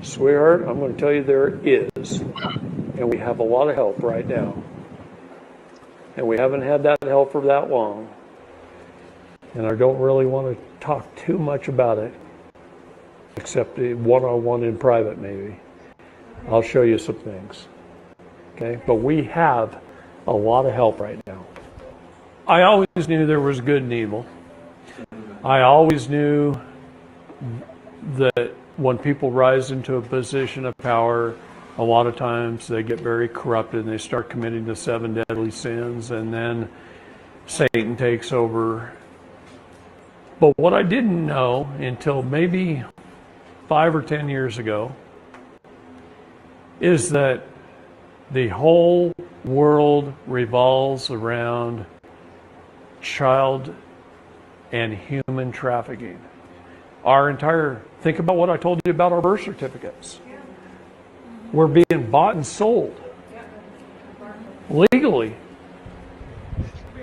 Sweetheart, I'm going to tell you there is. And we have a lot of help right now. And we haven't had that help for that long. And I don't really want to talk too much about it, except one-on-one in private maybe. I'll show you some things. Okay? But we have a lot of help right now. I always knew there was good and evil. I always knew that when people rise into a position of power, a lot of times they get very corrupted and they start committing the 7 deadly sins, and then Satan takes over. But what I didn't know until maybe 5 or 10 years ago is that the whole world revolves around child and human trafficking. Think about what I told you about our birth certificates. We're being bought and sold legally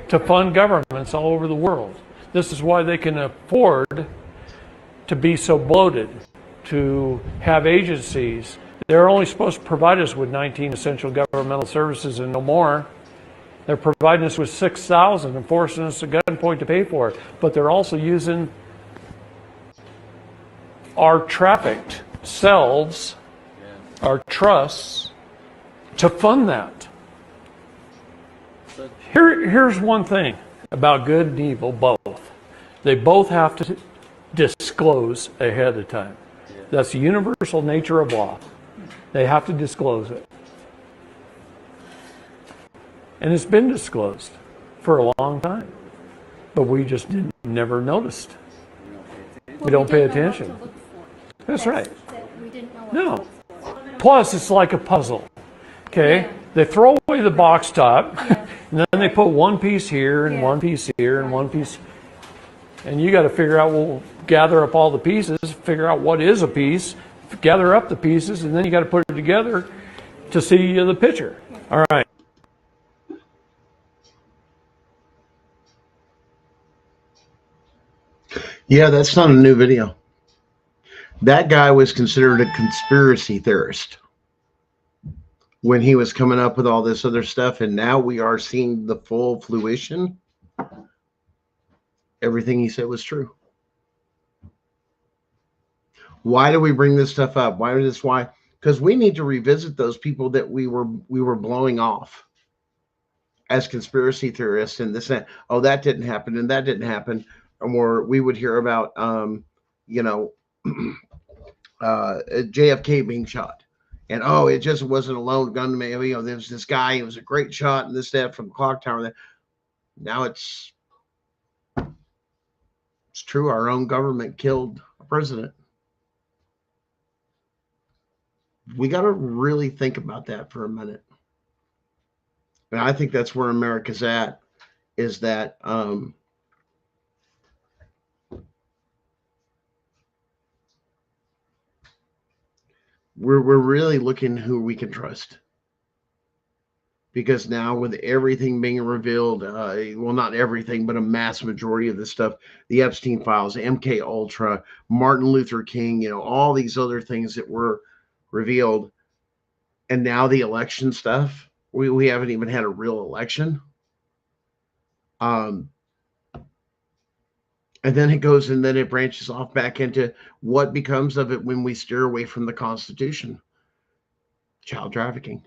to fund governments all over the world. This is why they can afford to be so bloated, to have agencies. They're only supposed to provide us with 19 essential governmental services and no more. They're providing us with 6,000 and forcing us at gunpoint to pay for it. But they're also using our trafficked selves, our trusts, to fund that. Here's one thing about good and evil, both. They both have to disclose ahead of time. That's the universal nature of law. They have to disclose it. And it's been disclosed for a long time. But we just never noticed. We don't pay attention. That's right. We didn't know what No. to look for. Plus, it's like a puzzle. Okay? Yeah. They throw away the box top, Yeah. and then they put one piece here, and Yeah. one piece here, and one piece. And you got to figure out, well, gather up all the pieces, figure out what is a piece, gather up the pieces, and then you got to put it together to see the picture. All right. Yeah, that's not a new video. That guy was considered a conspiracy theorist when he was coming up with all this other stuff, and now we are seeing the full fruition. Everything he said was true. Why do we bring this stuff up? Why? Because we need to revisit those people that we were blowing off as conspiracy theorists and this and that. Oh, that didn't happen and that didn't happen. Or we would hear about JFK being shot. And oh, it just wasn't a lone gunman. There was this guy, he was a great shot, and this, that, from the clock tower. Now it's true. Our own government killed a president. We got to really think about that for a minute. And I think that's where America's at, is that we're really looking who we can trust. Because now with everything being revealed, well, not everything, but a mass majority of this stuff, the Epstein files, MK Ultra, Martin Luther King, all these other things that were revealed, and now the election stuff. We haven't even had a real election. And then it goes, and then it branches off back into what becomes of it when we steer away from the Constitution. Child trafficking.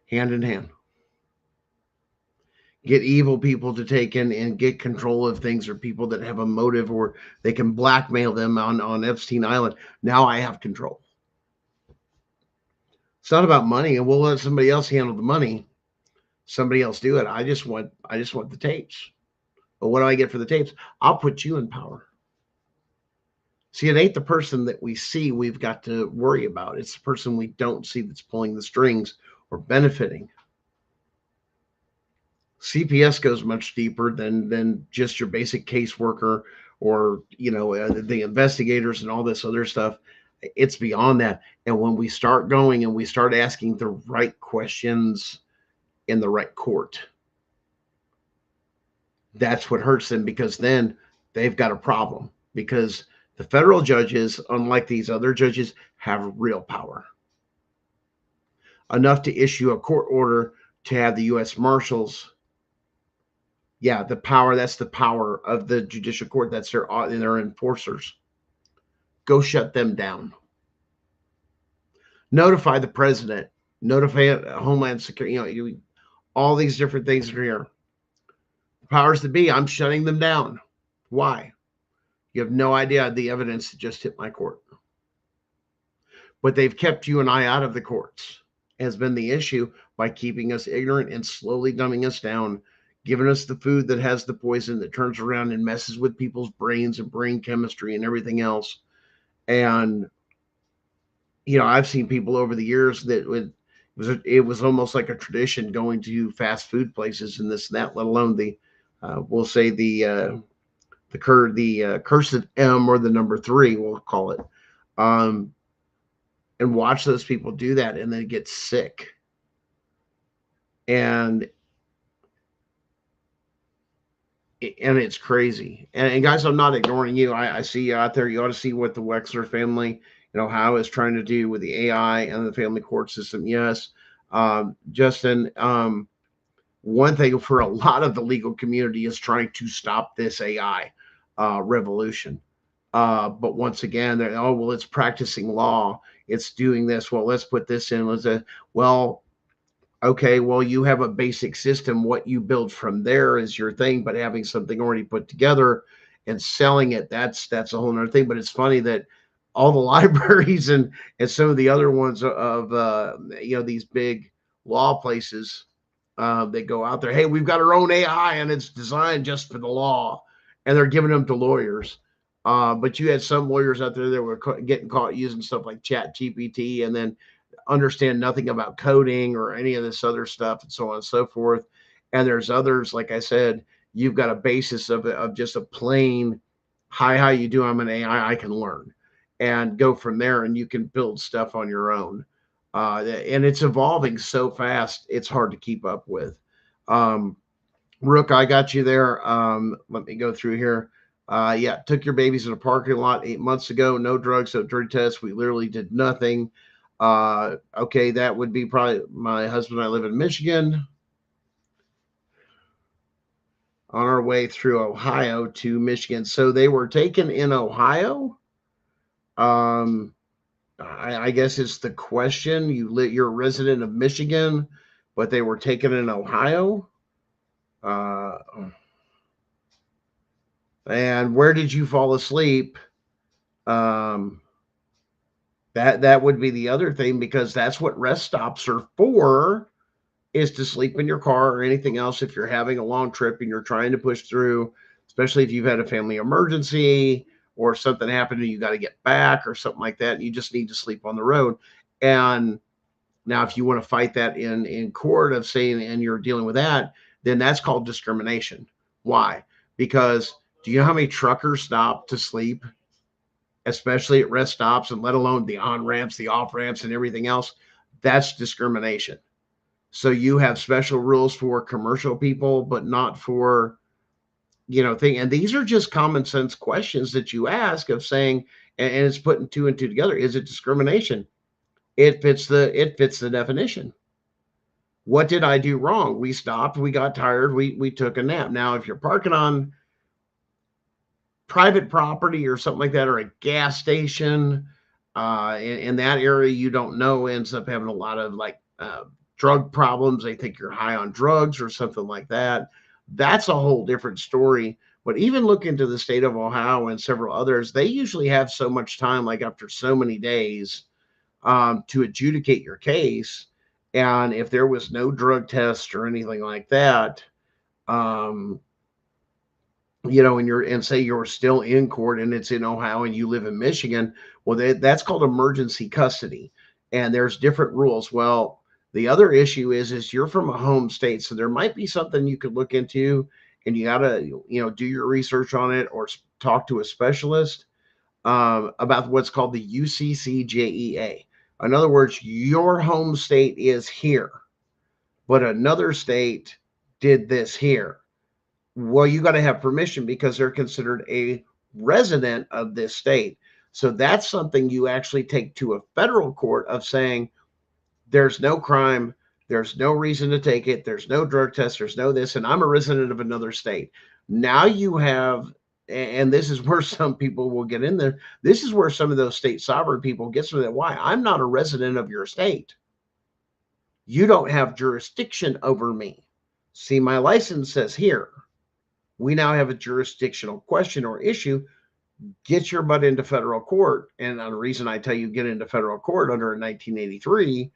Hand in hand. Get evil people to take in and get control of things, or people that have a motive, or they can blackmail them on Epstein Island. Now I have control. It's not about money, and we'll let somebody else handle the money. Somebody else do it. I just want the tapes. But what do I get for the tapes? I'll put you in power. See, it ain't the person that we see we've got to worry about. It's the person we don't see that's pulling the strings or benefiting. CPS goes much deeper than just your basic caseworker, or the investigators and all this other stuff. It's beyond that. And when we start going and we start asking the right questions in the right court, that's what hurts them, because then they've got a problem, because the federal judges, unlike these other judges, have real power, enough to issue a court order to have the U.S. Marshals. Yeah, the power, that's the power of the judicial court. That's their enforcers. Go shut them down. Notify the president, notify Homeland Security, all these different things that are here. The powers that be, I'm shutting them down. Why? You have no idea the evidence that just hit my court. But they've kept you and I out of the courts, has been the issue, by keeping us ignorant and slowly dumbing us down, giving us the food that has the poison that turns around and messes with people's brains and brain chemistry and everything else. And, I've seen people over the years that it was almost like a tradition going to fast food places and this and that, let alone we'll say the cursed M, or the number 3, we'll call it, and watch those people do that and then get sick. And it's crazy. And guys, I'm not ignoring you. I see you out there. You ought to see what the Wexler family, how it's trying to do with the AI and the family court system. Yes. Justin, one thing for a lot of the legal community is trying to stop this AI revolution. But once again, it's practicing law. It's doing this. Well, let's put this in. Okay, well, you have a basic system. What you build from there is your thing, but having something already put together and selling it, that's a whole nother thing. But it's funny that all the libraries and some of the other ones of these big law places, they go out there, hey, we've got our own AI and it's designed just for the law, and they're giving them to lawyers. But you had some lawyers out there that were getting caught using stuff like Chat GPT, and then understand nothing about coding or any of this other stuff, and so on and so forth. And there's others, like I said, you've got a basis of just a plain, hi, how you do? I'm an AI, I can learn, and go from there, and you can build stuff on your own. And it's evolving so fast, it's hard to keep up with. Rook, I got you there. Let me go through here. Yeah, took your babies in a parking lot 8 months ago. No drugs, no drug tests. We literally did nothing. Okay, that would be probably my husband and I live in Michigan. On our way through Ohio to Michigan. So they were taken in Ohio. I guess it's the question. You're a resident of Michigan, but they were taken in Ohio. And where did you fall asleep? That would be the other thing, because that's what rest stops are for, is to sleep in your car or anything else if you're having a long trip and you're trying to push through, especially if you've had a family emergency or something happened and you got to get back or something like that, and you just need to sleep on the road. And now, if you want to fight that in court of saying, and you're dealing with that, then that's called discrimination. Why? Because do you know how many truckers stop to sleep, especially at rest stops, and let alone the on ramps, the off ramps, and everything else? That's discrimination. So you have special rules for commercial people, but not for, thing. And these are just common sense questions that you ask of saying, and it's putting two and two together. Is it discrimination? It fits the definition. What did I do wrong? We stopped, we got tired, we took a nap. Now, if you're parking on private property or something like that, or a gas station, in that area, you don't know, ends up having a lot of drug problems. They think you're high on drugs or something like that. That's a whole different story. But even look into the state of Ohio and several others, they usually have so much time, like after so many days, to adjudicate your case. And if there was no drug test or anything like that, and say you're still in court and it's in Ohio and you live in Michigan, well, that's called emergency custody. And there's different rules. Well, the other issue is you're from a home state, so there might be something you could look into, and you got to, do your research on it or talk to a specialist about what's called the UCCJEA. In other words, your home state is here, but another state did this here. Well, you got to have permission because they're considered a resident of this state. So that's something you actually take to a federal court of saying, there's no crime, there's no reason to take it, there's no drug test, there's no this, and I'm a resident of another state. Now you have, and this is where some people will get in there, this is where some of those state sovereign people get to that. Why? I'm not a resident of your state. You don't have jurisdiction over me. See, my license says here. We now have a jurisdictional question or issue. Get your butt into federal court. And the reason I tell you get into federal court under 1983,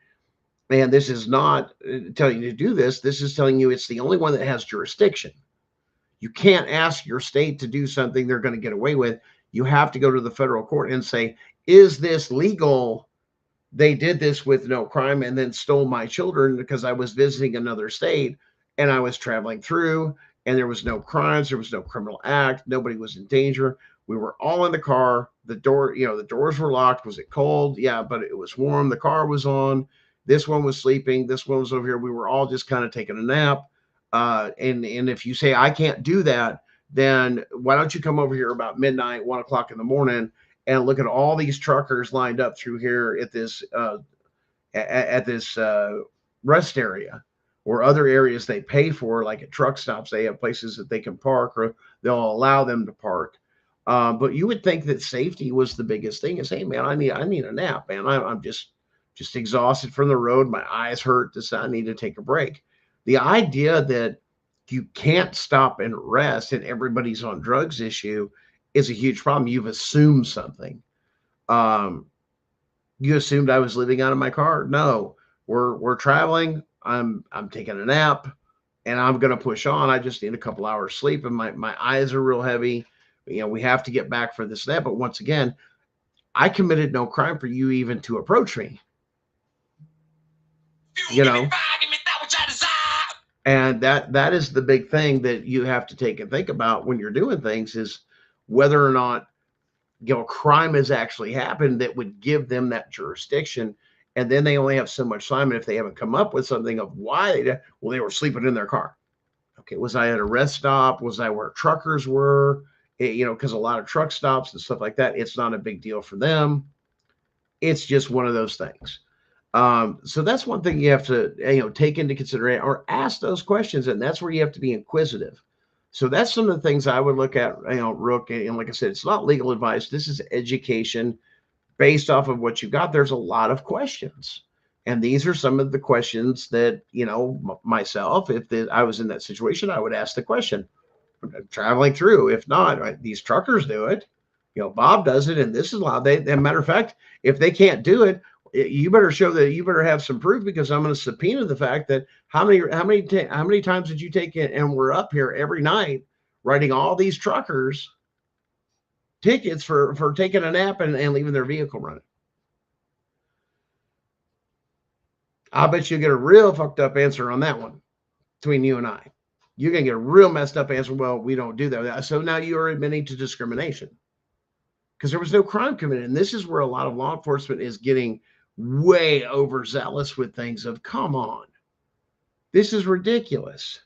and this is not telling you to do this, this is telling you it's the only one that has jurisdiction. You can't ask your state to do something they're going to get away with. You have to go to the federal court and say, is this legal? They did this with no crime and then stole my children because I was visiting another state and I was traveling through and there was no crimes. There was no criminal act. Nobody was in danger. We were all in the car. The doors were locked. Was it cold? Yeah, but it was warm. The car was on. This one was sleeping. This one was over here. We were all just kind of taking a nap. And if you say, I can't do that, then why don't you come over here about midnight, 1 o'clock in the morning, and look at all these truckers lined up through here at this rest area or other areas they pay for, like at truck stops, they have places that they can park or they'll allow them to park. But you would think that safety was the biggest thing. Is, hey man, I need a nap, man. I'm just exhausted from the road. My eyes hurt. I need to take a break. The idea that you can't stop and rest and everybody's on drugs issue is a huge problem. You've assumed something. You assumed I was living out of my car. No, we're traveling. I'm taking a nap and I'm going to push on. I just need a couple hours sleep and my eyes are real heavy. We have to get back for this, that. But once again, I committed no crime for you even to approach me. And that is the big thing that you have to take and think about when you're doing things, is whether or not crime has actually happened that would give them that jurisdiction. And then they only have so much time. And if they haven't come up with something of why they were sleeping in their car. Okay, was I at a rest stop? Was I where truckers were? Because a lot of truck stops and stuff like that, it's not a big deal for them. It's just one of those things. So that's one thing you have to, take into consideration or ask those questions. And that's where you have to be inquisitive. So that's some of the things I would look at, Rook. And like I said, it's not legal advice. This is education based off of what you've got. There's a lot of questions. And these are some of the questions that, myself, if I was in that situation, I would ask the question. Traveling through. If not, right, these truckers do it. Bob does it, and this is allowed. As a matter of fact, if they can't do it, you better show that. You better have some proof, because I'm going to subpoena the fact that how many times did you take it? And we're up here every night writing all these truckers tickets for taking a nap and leaving their vehicle running. I bet you'll get a real fucked up answer on that one between you and I. You're going to get a real messed up answer. Well, we don't do that. So now you are admitting to discrimination because there was no crime committed. And this is where a lot of law enforcement is getting way overzealous with things of, come on, this is ridiculous.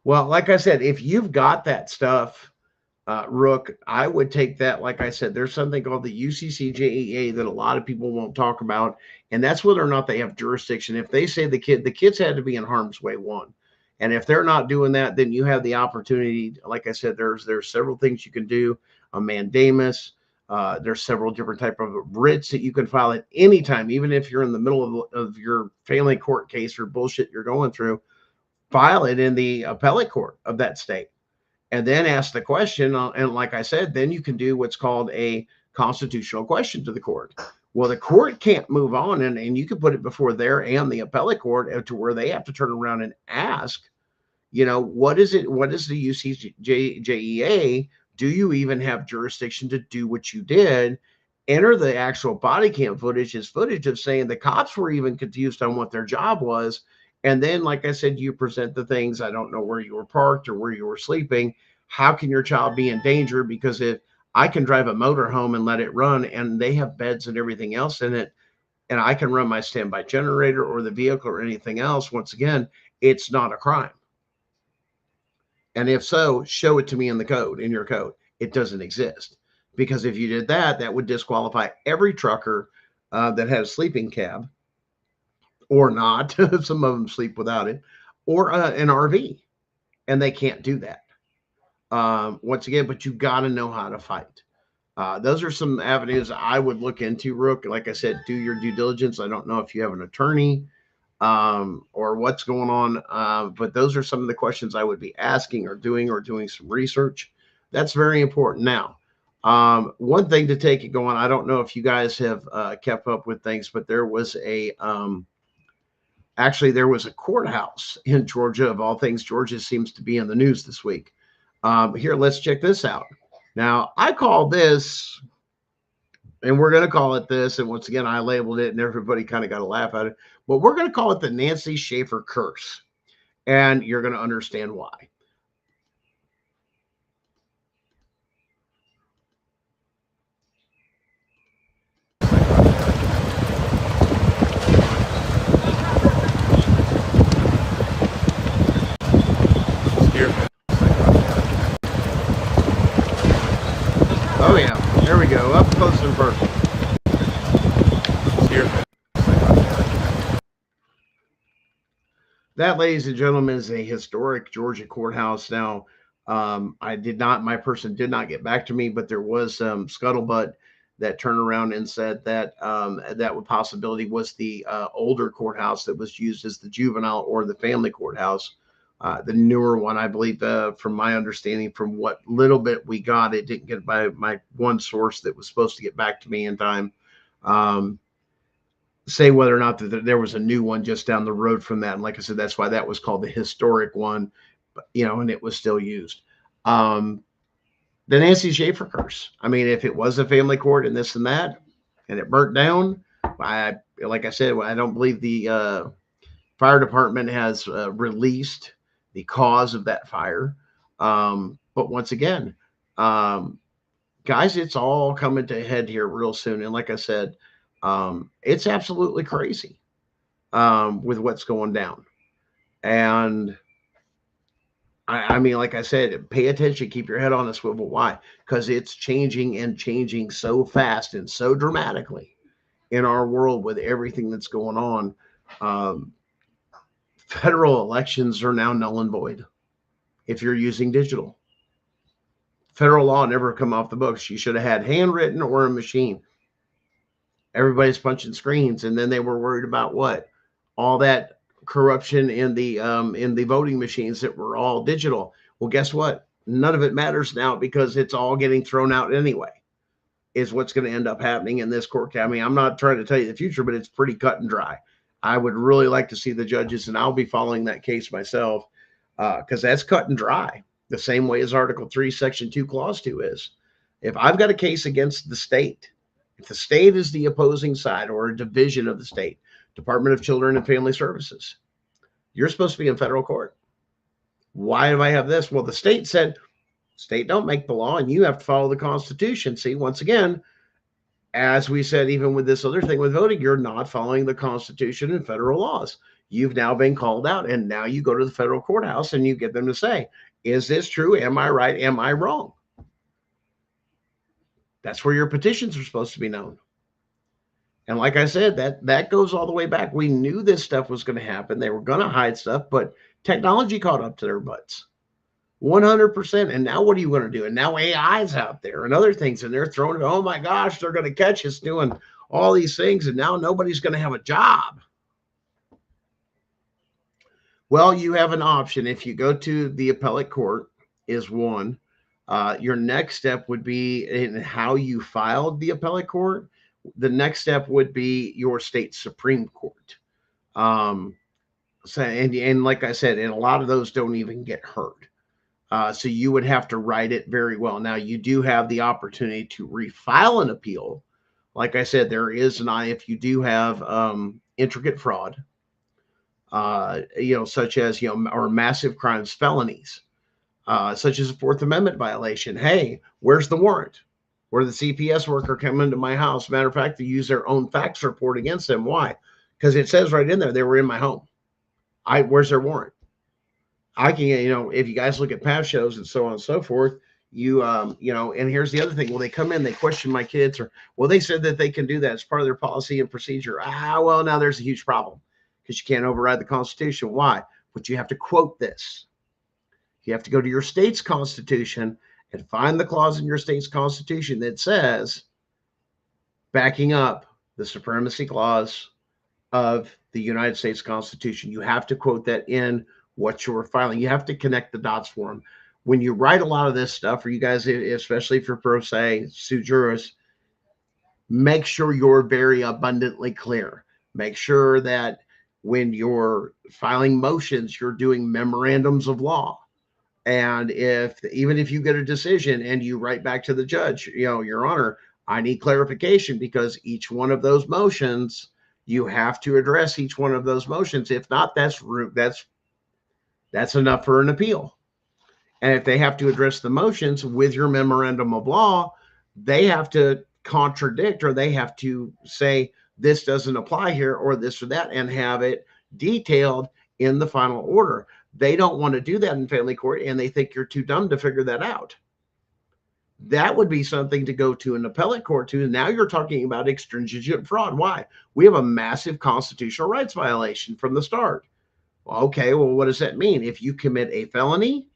Well, like I said, if you've got that stuff, Rook, I would take that. Like I said, there's something called the UCCJEA that a lot of people won't talk about, and that's whether or not they have jurisdiction. If they say the kids had to be in harm's way, one, and if they're not doing that, then you have the opportunity. Like I said, there's several things you can do. A mandamus. There's several different type of writs that you can file at any time, even if you're in the middle of your family court case or bullshit you're going through. File it in the appellate court of that state. And then ask the question. And like I said, then you can do what's called a constitutional question to the court. Well, the court can't move on, and you can put it before there and the appellate court to where they have to turn around and ask, what is it? What is the UCJEA? Do you even have jurisdiction to do what you did? Enter the actual body cam footage is footage of saying the cops were even confused on what their job was. And then, like I said, you present the things. I don't know where you were parked or where you were sleeping. How can your child be in danger? Because if I can drive a motor home and let it run and they have beds and everything else in it, and I can run my standby generator or the vehicle or anything else, once again, it's not a crime. And if so, show it to me in the code, in your code. It doesn't exist. Because if you did that, that would disqualify every trucker that had a sleeping cab, or not. Some of them sleep without it, or an RV, and they can't do that. Once again, but you got to know how to fight. Those are some avenues I would look into, Rook. Like I said, do your due diligence. I don't know if you have an attorney or what's going on, but those are some of the questions I would be asking or doing some research. That's very important. Now, one thing to take it going, I don't know if you guys have kept up with things, but there was actually, there was a courthouse in Georgia. Of all things, Georgia seems to be in the news this week. Here, let's check this out. Now, I call this, and we're going to call it this, and once again, I labeled it, and everybody kind of got a laugh at it, but we're going to call it the Nancy Schaefer curse, and you're going to understand why. Oh yeah, there we go, up close and personal. Here. That, ladies and gentlemen, is a historic Georgia courthouse. Now, my person did not get back to me, but there was scuttlebutt that turned around and said that that possibility was the older courthouse that was used as the juvenile or the family courthouse. The newer one, I believe, from my understanding, from what little bit we got, it didn't get by my one source that was supposed to get back to me in time. Say whether or not that there was a new one just down the road from that. And like I said, that's why that was called the historic one, and it was still used. The Nancy Schaefer curse. I mean, if it was a family court and this and that, and it burnt down, like I said, I don't believe the fire department has released the cause of that fire. But once again, guys, it's all coming to a head here real soon. And like I said, it's absolutely crazy with what's going down. And I mean, like I said, pay attention, keep your head on a swivel. Why? Because it's changing and changing so fast and so dramatically in our world with everything that's going on. Federal elections are now null and void if you're using digital. Federal law never come off the books. You should have had handwritten or a machine. Everybody's punching screens, and then they were worried about what? All that corruption in the voting machines that were all digital. Well, guess what? None of it matters now because it's all getting thrown out anyway, is what's going to end up happening in this court. I mean, I'm not trying to tell you the future, but it's pretty cut and dry. I would really like to see the judges, and I'll be following that case myself, because that's cut and dry, the same way as Article 3, Section 2, Clause 2 is. If I've got a case against the state, if the state is the opposing side or a division of the state, Department of Children and Family Services, you're supposed to be in federal court. Why do I have this? Well, the state said, state don't make the law and you have to follow the Constitution. See, once again, as we said, even with this other thing with voting, you're not following the Constitution and federal laws. You've now been called out, and now you go to the federal courthouse and you get them to say, is this true? Am I right? Am I wrong? That's where your petitions are supposed to be known. And like I said, that goes all the way back. We knew this stuff was going to happen. They were going to hide stuff, but technology caught up to their butts. 100%. And now what are you going to do? And now AI's out there and other things, and they're throwing it. Oh my gosh, they're going to catch us doing all these things, and now nobody's going to have a job. Well, you have an option. If you go to the appellate court is one. Your next step would be in how you filed the appellate court. The next step would be your state Supreme Court. And like I said, and a lot of those don't even get heard. So you would have to write it very well. Now, you do have the opportunity to refile an appeal. Like I said, there is if you do have intricate fraud, such as, or massive crimes, felonies, such as a Fourth Amendment violation. Hey, where's the warrant? Where the CPS worker come into my house. Matter of fact, they use their own fax report against them. Why? Because it says right in there, they were in my home. Where's their warrant? I can, if you guys look at past shows and so on and so forth, and here's the other thing. Well, they come in, they question my kids, or, well, they said that they can do that. It's part of their policy and procedure. Well, now there's a huge problem because you can't override the Constitution. Why? But you have to quote this. You have to go to your state's Constitution and find the clause in your state's Constitution that says, backing up the supremacy clause of the United States Constitution. You have to quote that in what you're filing. You have to connect the dots for them. When you write a lot of this stuff, for you guys, especially for pro se sue jurists, make sure you're very abundantly clear. Make sure that when you're filing motions, you're doing memorandums of law. And even if you get a decision and you write back to the judge, Your Honor, I need clarification, because each one of those motions, you have to address each one of those motions. If not, that's enough for an appeal. And if they have to address the motions with your memorandum of law, they have to contradict, or they have to say this doesn't apply here, or this or that, and have it detailed in the final order. They don't want to do that in family court, and they think you're too dumb to figure that out. That would be something to go to an appellate court to. Now you're talking about extrinsic fraud. Why? We have a massive constitutional rights violation from the start. Okay, well, what does that mean? If you commit a felony,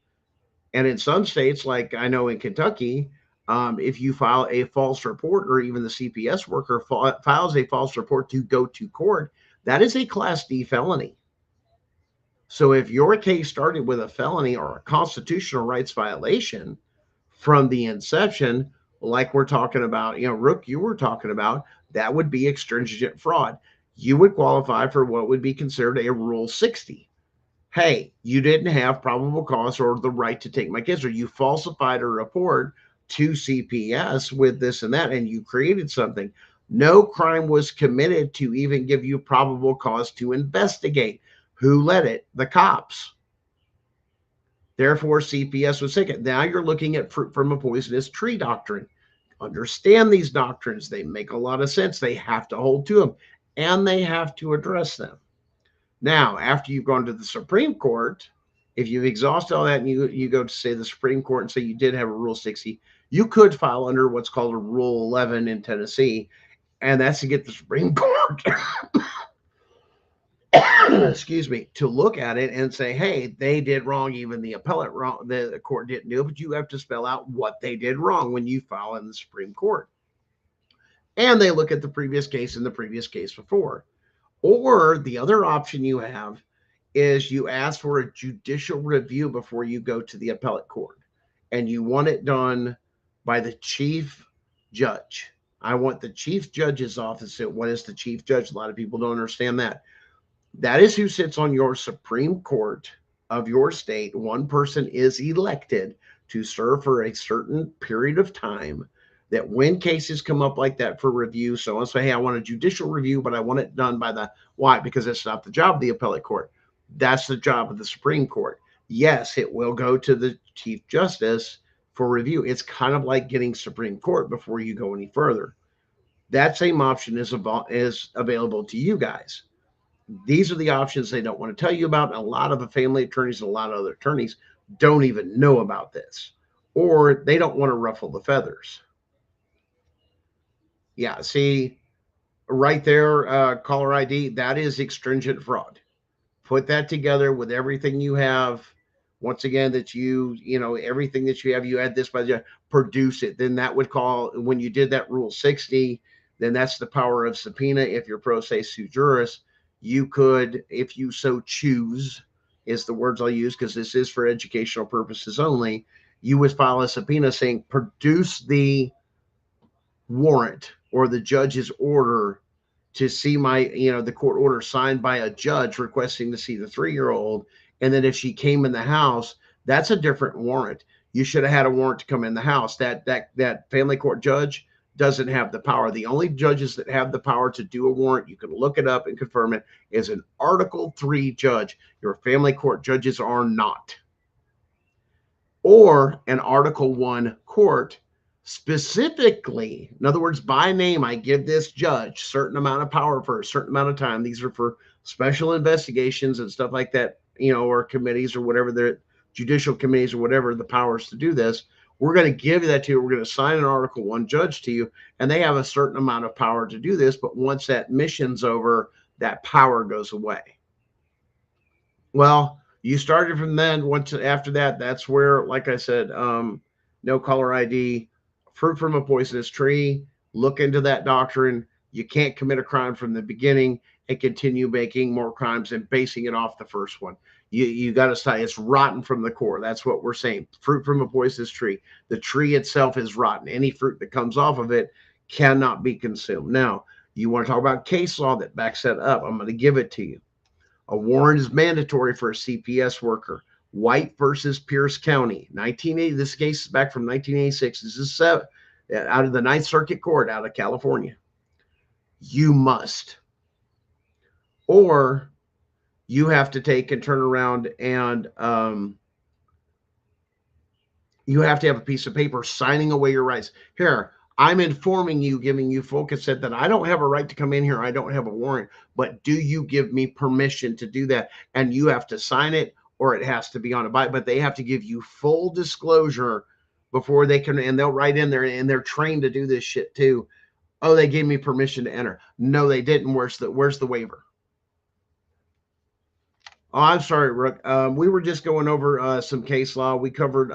and in some states, like I know in Kentucky, if you file a false report, or even the CPS worker files a false report to go to court, that is a Class D felony. So if your case started with a felony or a constitutional rights violation from the inception, like we're talking about, Rook, you were talking about, that would be extrinsic fraud. You would qualify for what would be considered a Rule 60. Hey, you didn't have probable cause or the right to take my kids, or you falsified a report to CPS with this and that, and you created something. No crime was committed to even give you probable cause to investigate. Who led it? The cops. Therefore, CPS was taken. Now you're looking at fruit from a poisonous tree doctrine. Understand these doctrines. They make a lot of sense. They have to hold to them, and they have to address them. Now, after you've gone to the Supreme Court, if you've exhausted all that and you go to, say, the Supreme Court and say you did have a Rule 60, you could file under what's called a Rule 11 in Tennessee, and that's to get the Supreme Court excuse me, to look at it and say, hey, they did wrong. Even the appellate wrong, the court didn't do it, but you have to spell out what they did wrong when you file in the Supreme Court. And they look at the previous case and the previous case before. Or the other option you have is you ask for a judicial review before you go to the appellate court, and you want it done by the chief judge. I want the chief judge's office. What is the chief judge? A lot of people don't understand that. That is who sits on your Supreme Court of your state. One person is elected to serve for a certain period of time, that when cases come up like that for review, so let's say, hey, I want a judicial review, but I want it done by the, why? Because it's not the job of the appellate court. That's the job of the Supreme Court. Yes, it will go to the Chief Justice for review. It's kind of like getting Supreme Court before you go any further. That same option is available to you guys. These are the options they don't want to tell you about. A lot of the family attorneys and a lot of other attorneys don't even know about this, or they don't want to ruffle the feathers. Yeah, see right there, caller ID, that is extringent fraud. Put that together with everything you have. Once again, that everything that you have, you add this by the, produce it. Then that would call, when you did that Rule 60, then that's the power of subpoena. If you're pro se sui juris, you could, if you so choose, is the words I'll use because this is for educational purposes only, you would file a subpoena saying, produce the warrant or the judge's order to see my, the court order signed by a judge requesting to see the 3-year-old. And then if she came in the house, that's a different warrant. You should have had a warrant to come in the house. That family court judge doesn't have the power. The only judges that have the power to do a warrant, you can look it up and confirm it, is an Article 3 judge. Your family court judges are not. Or an Article 1 court. Specifically, in other words, by name, I give this judge certain amount of power for a certain amount of time. These are for special investigations and stuff like that, or committees or whatever, the judicial committees or whatever the powers to do this. We're going to give that to you. We're going to assign an Article 1 judge to you, and they have a certain amount of power to do this. But once that mission's over, that power goes away. Well, you started from then. Once after that, that's where, like I said, no caller ID, fruit from a poisonous tree. Look into that doctrine. You can't commit a crime from the beginning and continue making more crimes and basing it off the first one. You got to stop. It's rotten from the core. That's what we're saying. Fruit from a poisonous tree. The tree itself is rotten. Any fruit that comes off of it cannot be consumed. Now, you want to talk about case law that backs that up. I'm going to give it to you. A warrant is mandatory for a CPS worker. White versus Pierce County, 1980. This case is back from 1986. This is out of the Ninth Circuit Court out of California. You must, or you have to take and turn around and you have to have a piece of paper signing away your rights. Here, I'm informing you, giving you full consent that I don't have a right to come in here. I don't have a warrant, but do you give me permission to do that? And you have to sign it, or it has to be on a bite, but they have to give you full disclosure before they can, and they'll write in there, and they're trained to do this shit too. Oh, they gave me permission to enter. No, they didn't. Where's the waiver? Oh, I'm sorry, Rook. We were just going over some case law. We covered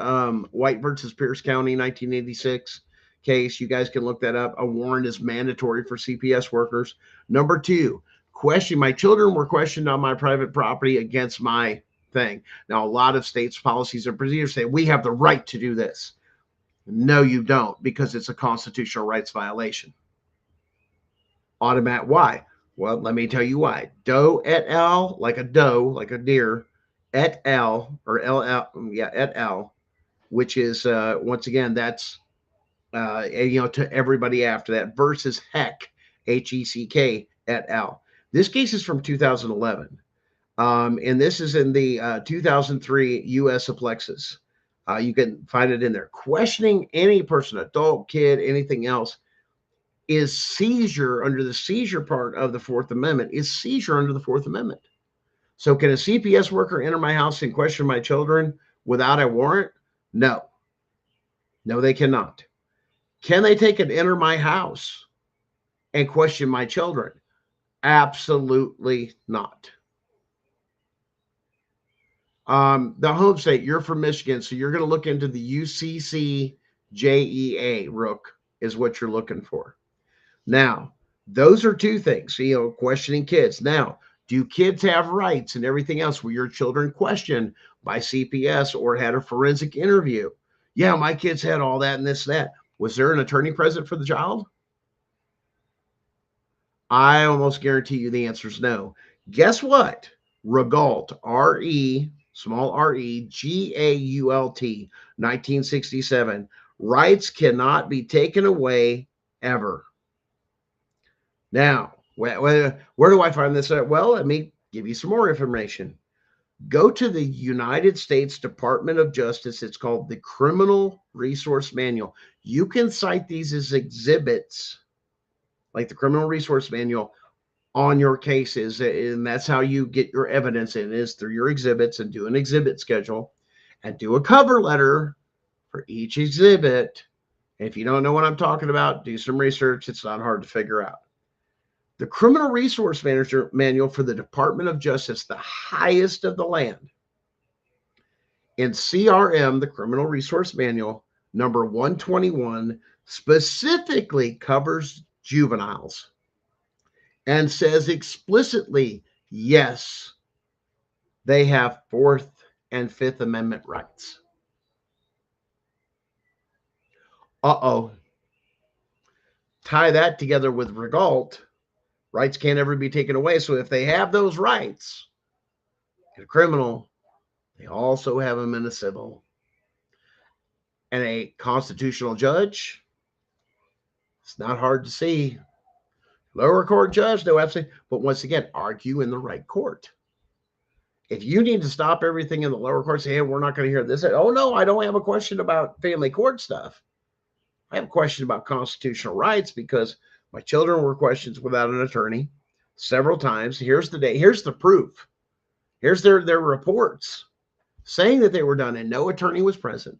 White versus Pierce County, 1986 case. You guys can look that up. A warrant is mandatory for CPS workers. Number 2, question. My children were questioned on my private property against my thing. Now, a lot of states' policies and procedures say we have the right to do this. No, you don't, because it's a constitutional rights violation. Automatic. Why? Well, let me tell you why. Doe et al., like a doe, like a deer, et al., or et al., which is, once again, that's, to everybody after that, versus Heck, Heck, et al. This case is from 2011. And this is in the 2003 U.S. Plexus. You can find it in there. Questioning any person, adult, kid, anything else, is seizure under the seizure part of the Fourth Amendment, is seizure under the Fourth Amendment. So can a CPS worker enter my house and question my children without a warrant? No. No, they cannot. Can they take and enter my house and question my children? Absolutely not. The home state, you're from Michigan, so you're going to look into the UCCJEA, Rook, is what you're looking for. Now, those are 2 things, questioning kids. Now, do kids have rights and everything else? Were your children questioned by CPS or had a forensic interview? Yeah, my kids had all that and this, that. Was there an attorney present for the child? I almost guarantee you the answer is no. Guess what? Regault, small Regault, 1967. Rights cannot be taken away ever. Now, where do I find this at? Well, let me give you some more information. Go to the United States Department of Justice. It's called the Criminal Resource Manual. You can cite these as exhibits, like the Criminal Resource Manual, on your cases, and that's how you get your evidence in, is through your exhibits, and do an exhibit schedule and do a cover letter for each exhibit. If you don't know what I'm talking about, do some research. It's not hard to figure out. The Criminal Resource Manual for the Department of Justice, the highest of the land, in CRM, the Criminal Resource Manual, number 121, specifically covers juveniles and says explicitly, yes, they have Fourth and Fifth Amendment rights. Uh-oh. Tie that together with Regault. Rights can't ever be taken away. So if they have those rights in a criminal, they also have them in a civil. And a constitutional judge, it's not hard to see. Lower court judge, no, absolutely. But once again, argue in the right court. If you need to stop everything in the lower court, say, hey, we're not going to hear this. Oh, no, I don't have a question about family court stuff. I have a question about constitutional rights because my children were questioned without an attorney several times. Here's the day. Here's the proof. Here's their reports saying that they were done and no attorney was present.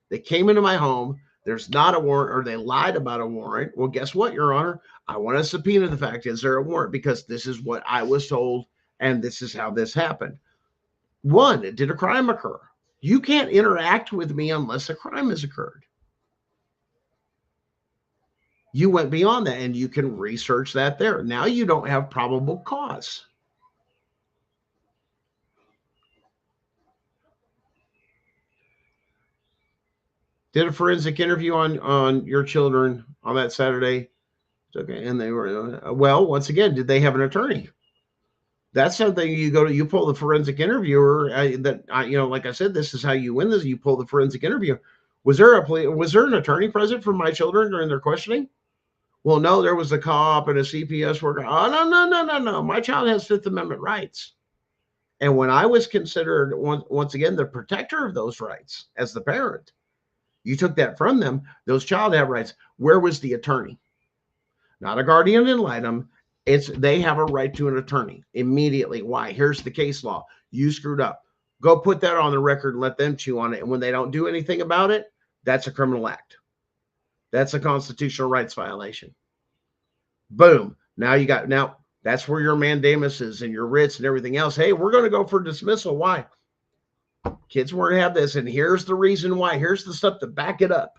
They came into my home. There's not a warrant, or they lied about a warrant. Well, guess what, Your Honor? I want to subpoena the fact, is there a warrant? Because this is what I was told, and this is how this happened. One, did a crime occur? You can't interact with me unless a crime has occurred. You went beyond that, and you can research that there. Now you don't have probable cause. Did a forensic interview on your children on that Saturday. Okay, and they were, well, once again, did they have an attorney? That's something you pull the forensic interviewer. Like I said, this is how you win this. You pull the forensic interview. Was there an attorney present for my children during their questioning? Well, no, there was a cop and a CPS worker. Oh, no. My child has Fifth Amendment rights. And when I was considered, once again, the protector of those rights as the parent, you took that from them. Those child have rights. Where was the attorney? Not a guardian ad litem. They have a right to an attorney immediately. Why? Here's the case law. You screwed up. Go put that on the record and let them chew on it. And when they don't do anything about it, that's a criminal act. That's a constitutional rights violation. Boom. Now that's where your mandamuses and your writs and everything else. Hey, we're going to go for dismissal. Why? Kids weren't have this. And here's the reason why. Here's the stuff to back it up.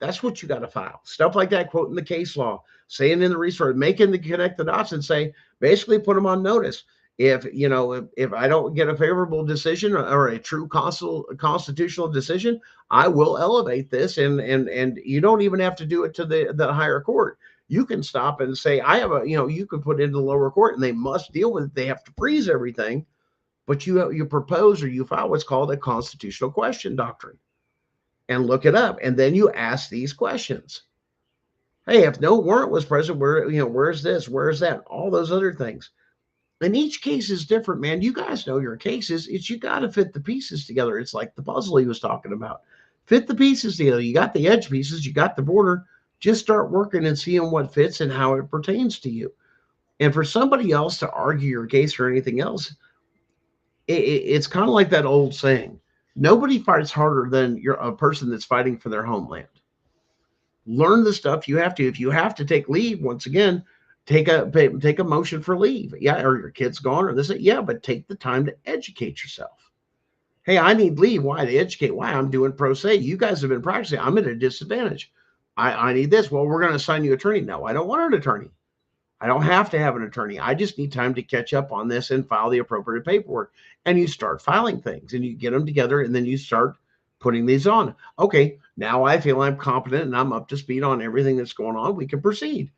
That's what you got to file. Stuff like that, quoting the case law, saying in the resource, making the connect the dots and say, basically put them on notice. If I don't get a favorable decision or a true constitutional decision, I will elevate this. And you don't even have to do it to the higher court. You can stop and say, you can put it into the lower court and they must deal with it. They have to freeze everything. But you propose or you file what's called a constitutional question doctrine. And look it up, and then you ask these questions. Hey, if no warrant was present, where's this? Where's that? All those other things. And each case is different, man. You guys know your cases. You got to fit the pieces together. It's like the puzzle he was talking about. Fit the pieces together. You got the edge pieces. You got the border. Just start working and seeing what fits and how it pertains to you. And for somebody else to argue your case or anything else, it's kind of like that old saying. Nobody fights harder than a person that's fighting for their homeland. Learn the stuff you have to. If you have to take leave, once again, take a motion for leave. Yeah, or your kid's gone or this. Yeah, but take the time to educate yourself. Hey, I need leave. Why? To educate. Why? I'm doing pro se. You guys have been practicing. I'm at a disadvantage. I need this. Well, we're going to assign you an attorney. No, I don't want an attorney. I don't have to have an attorney. I just need time to catch up on this and file the appropriate paperwork. And you start filing things and you get them together and then you start putting these on. Okay, now I feel I'm competent and I'm up to speed on everything that's going on. We can proceed.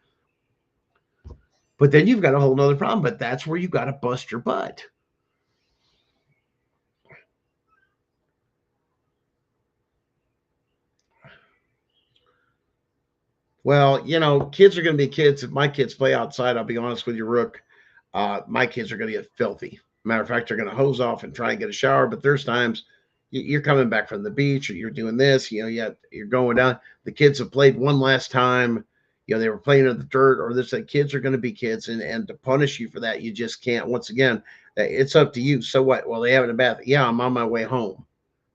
But then you've got a whole nother problem. But that's where you got to bust your butt. Well, kids are going to be kids. If my kids play outside, I'll be honest with you, Rook, my kids are going to get filthy. Matter of fact, they're going to hose off and try and get a shower. But there's times you're coming back from the beach or you're doing this, you're going down. The kids have played one last time. They were playing in the dirt or this. Kids are going to be kids, and to punish you for that, you just can't. Once again, it's up to you. So what? Well, they have a bath. Yeah, I'm on my way home.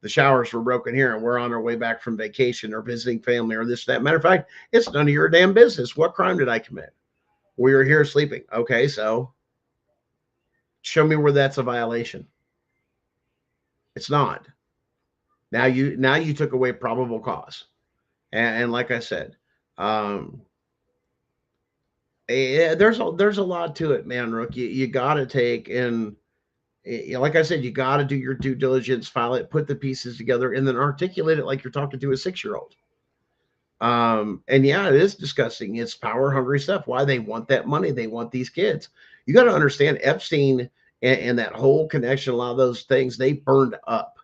The showers were broken here and we're on our way back from vacation or visiting family or this, that. Matter of fact, it's none of your damn business. What crime did I commit? We were here sleeping. Okay, so show me where that's a violation. It's not. Now you took away probable cause. And like I said, there's a lot to it, man, Rook. You got to take and like I said, you got to do your due diligence, file it, put the pieces together, and then articulate it like you're talking to a 6-year-old. And yeah, it is disgusting. It's power hungry stuff. Why? They want that money. They want these kids. You got to understand Epstein and that whole connection, a lot of those things, they burned up.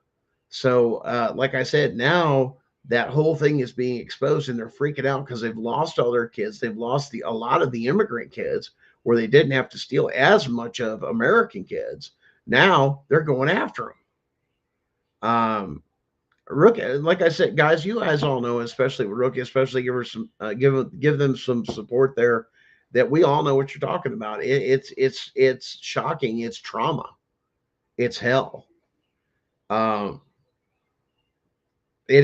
So, like I said, now that whole thing is being exposed and they're freaking out because they've lost all their kids. They've lost a lot of the immigrant kids where they didn't have to steal as much of American kids. Now they're going after them. Rook, like I said, guys, you guys all know, especially with Rookie, especially give her some, give them some support there. That we all know what you're talking about. It's shocking. It's trauma. It's hell. It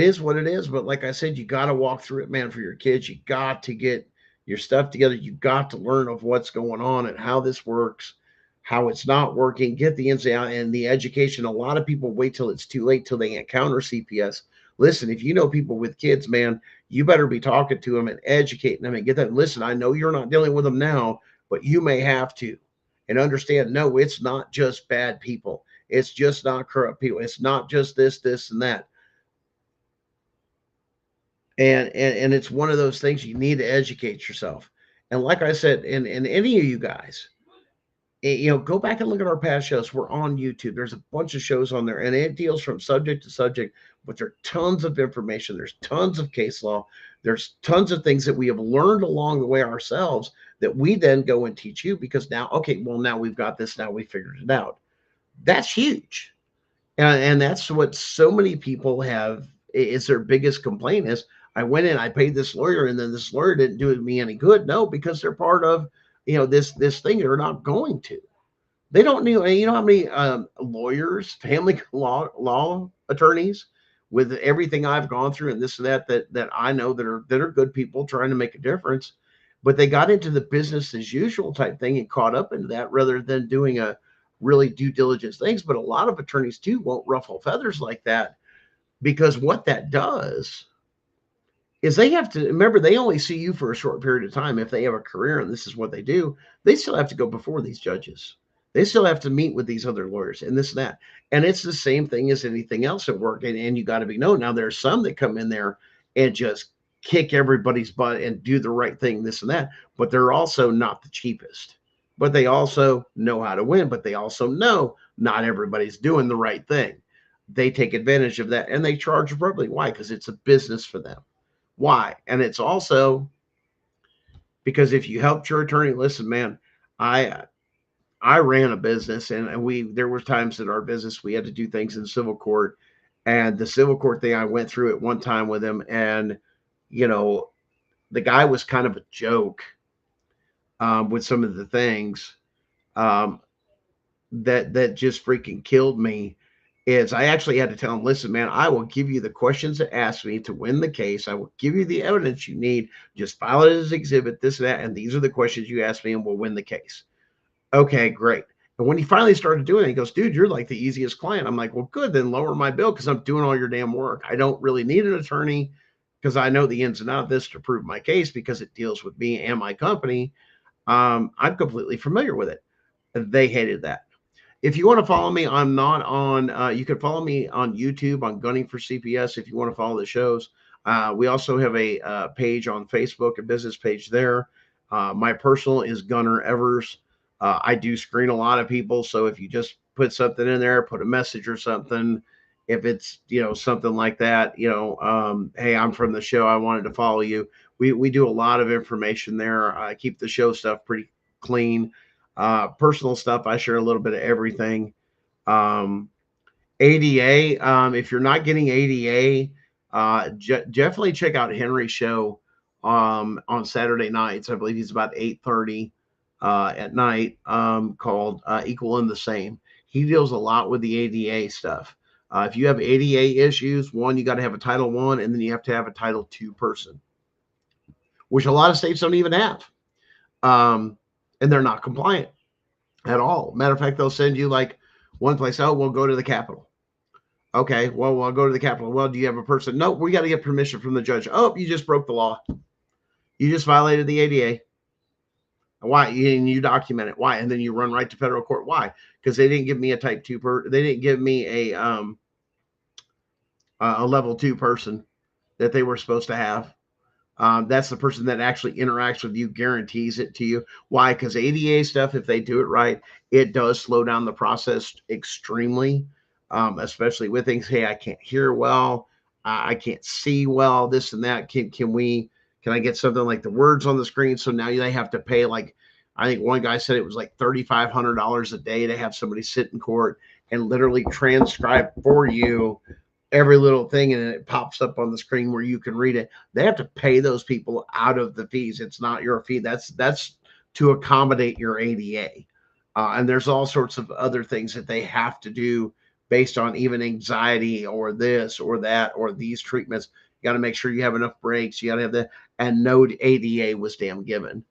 is what it is. But like I said, you got to walk through it, man, for your kids. You got to get your stuff together. You got to learn of what's going on and how this works, how it's not working, get the ins and outs and the education. A lot of people wait till it's too late till they encounter CPS. Listen, if you know people with kids, man, you better be talking to them and educating them and get them. Listen, I know you're not dealing with them now, but you may have to, and understand, no, it's not just bad people. It's just not corrupt people. It's not just this, and that. And it's one of those things you need to educate yourself. And like I said, and any of you guys, go back and look at our past shows. We're on YouTube. There's a bunch of shows on there, and it deals from subject to subject, but there are tons of information. There's tons of case law. There's tons of things that we have learned along the way ourselves that we then go and teach you because now, okay, well, now we've got this. Now we figured it out. That's huge. And that's what so many people have is their biggest complaint is, I went in, I paid this lawyer, and then this lawyer didn't do me any good. No, because they're part of this thing they're not going to. They don't need, how many lawyers, family law attorneys, with everything I've gone through and this and that I know that are good people trying to make a difference, but they got into the business as usual type thing and caught up into that rather than doing a really due diligence things. But a lot of attorneys too won't ruffle feathers like that, because what that does is they have to remember they only see you for a short period of time. If they have a career and this is what they do, they still have to go before these judges. They still have to meet with these other lawyers and this and that. And it's the same thing as anything else at work. And you got to be known. Now, there's some that come in there and just kick everybody's butt and do the right thing, this and that. But they're also not the cheapest. But they also know how to win. But they also know not everybody's doing the right thing. They take advantage of that and they charge appropriately. Why? Because it's a business for them. Why? And it's also because if you helped your attorney, listen, man, I ran a business and there were times in our business we had to do things in civil court, and the civil court thing, I went through it one time with him, and the guy was kind of a joke with some of the things that just freaking killed me. Is I actually had to tell him, listen, man, I will give you the questions that ask me to win the case. I will give you the evidence you need. Just file it as exhibit, this and that. And these are the questions you ask me and we'll win the case. Okay, great. And when he finally started doing it, he goes, dude, you're like the easiest client. I'm like, well, good, then lower my bill because I'm doing all your damn work. I don't really need an attorney because I know the ins and outs of this to prove my case because it deals with me and my company. I'm completely familiar with it. They hated that. If you want to follow me, I'm not on, you can follow me on YouTube on Gunning for CPS if you want to follow the shows. We also have a page on Facebook, a business page there. My personal is Gunner Evers. I do screen a lot of people, so if you just put something in there, put a message or something, if it's something like that, hey, I'm from the show, I wanted to follow you. We do a lot of information there. I keep the show stuff pretty clean. Personal stuff, I share a little bit of everything. ADA, if you're not getting ADA, definitely check out Henry's show on Saturday nights. I believe he's about 8:30 at night, called Equal and the Same. He deals a lot with the ADA stuff. If you have ADA issues, one, you got to have a Title I, and then you have to have a Title II person, which a lot of states don't even have. And they're not compliant at all. Matter of fact, they'll send you like one place, oh, we'll go to the Capitol. Okay, well, I'll go to the Capitol. Well, do you have a person? No, we got to get permission from the judge. Oh, you just broke the law. You just violated the ADA. Why? And you document it. Why? And then you run right to federal court. Why? Because they didn't give me a type 2 they didn't give me a level 2 person that they were supposed to have. That's the person that actually interacts with you, guarantees it to you. Why? Because ADA stuff, if they do it right, it does slow down the process extremely. Especially with things, hey, I can't hear well, I can't see well, this and that. Can I get something like the words on the screen? So now they have to pay, like, I think one guy said it was like $3,500 a day to have somebody sit in court and literally transcribe for you every little thing, and it pops up on the screen where you can read it. They have to pay those people out of the fees. It's not your fee. That's to accommodate your ADA. And there's all sorts of other things that they have to do based on even anxiety or this or that or these treatments. You got to make sure you have enough breaks. You got to have that. And no ADA was damn given.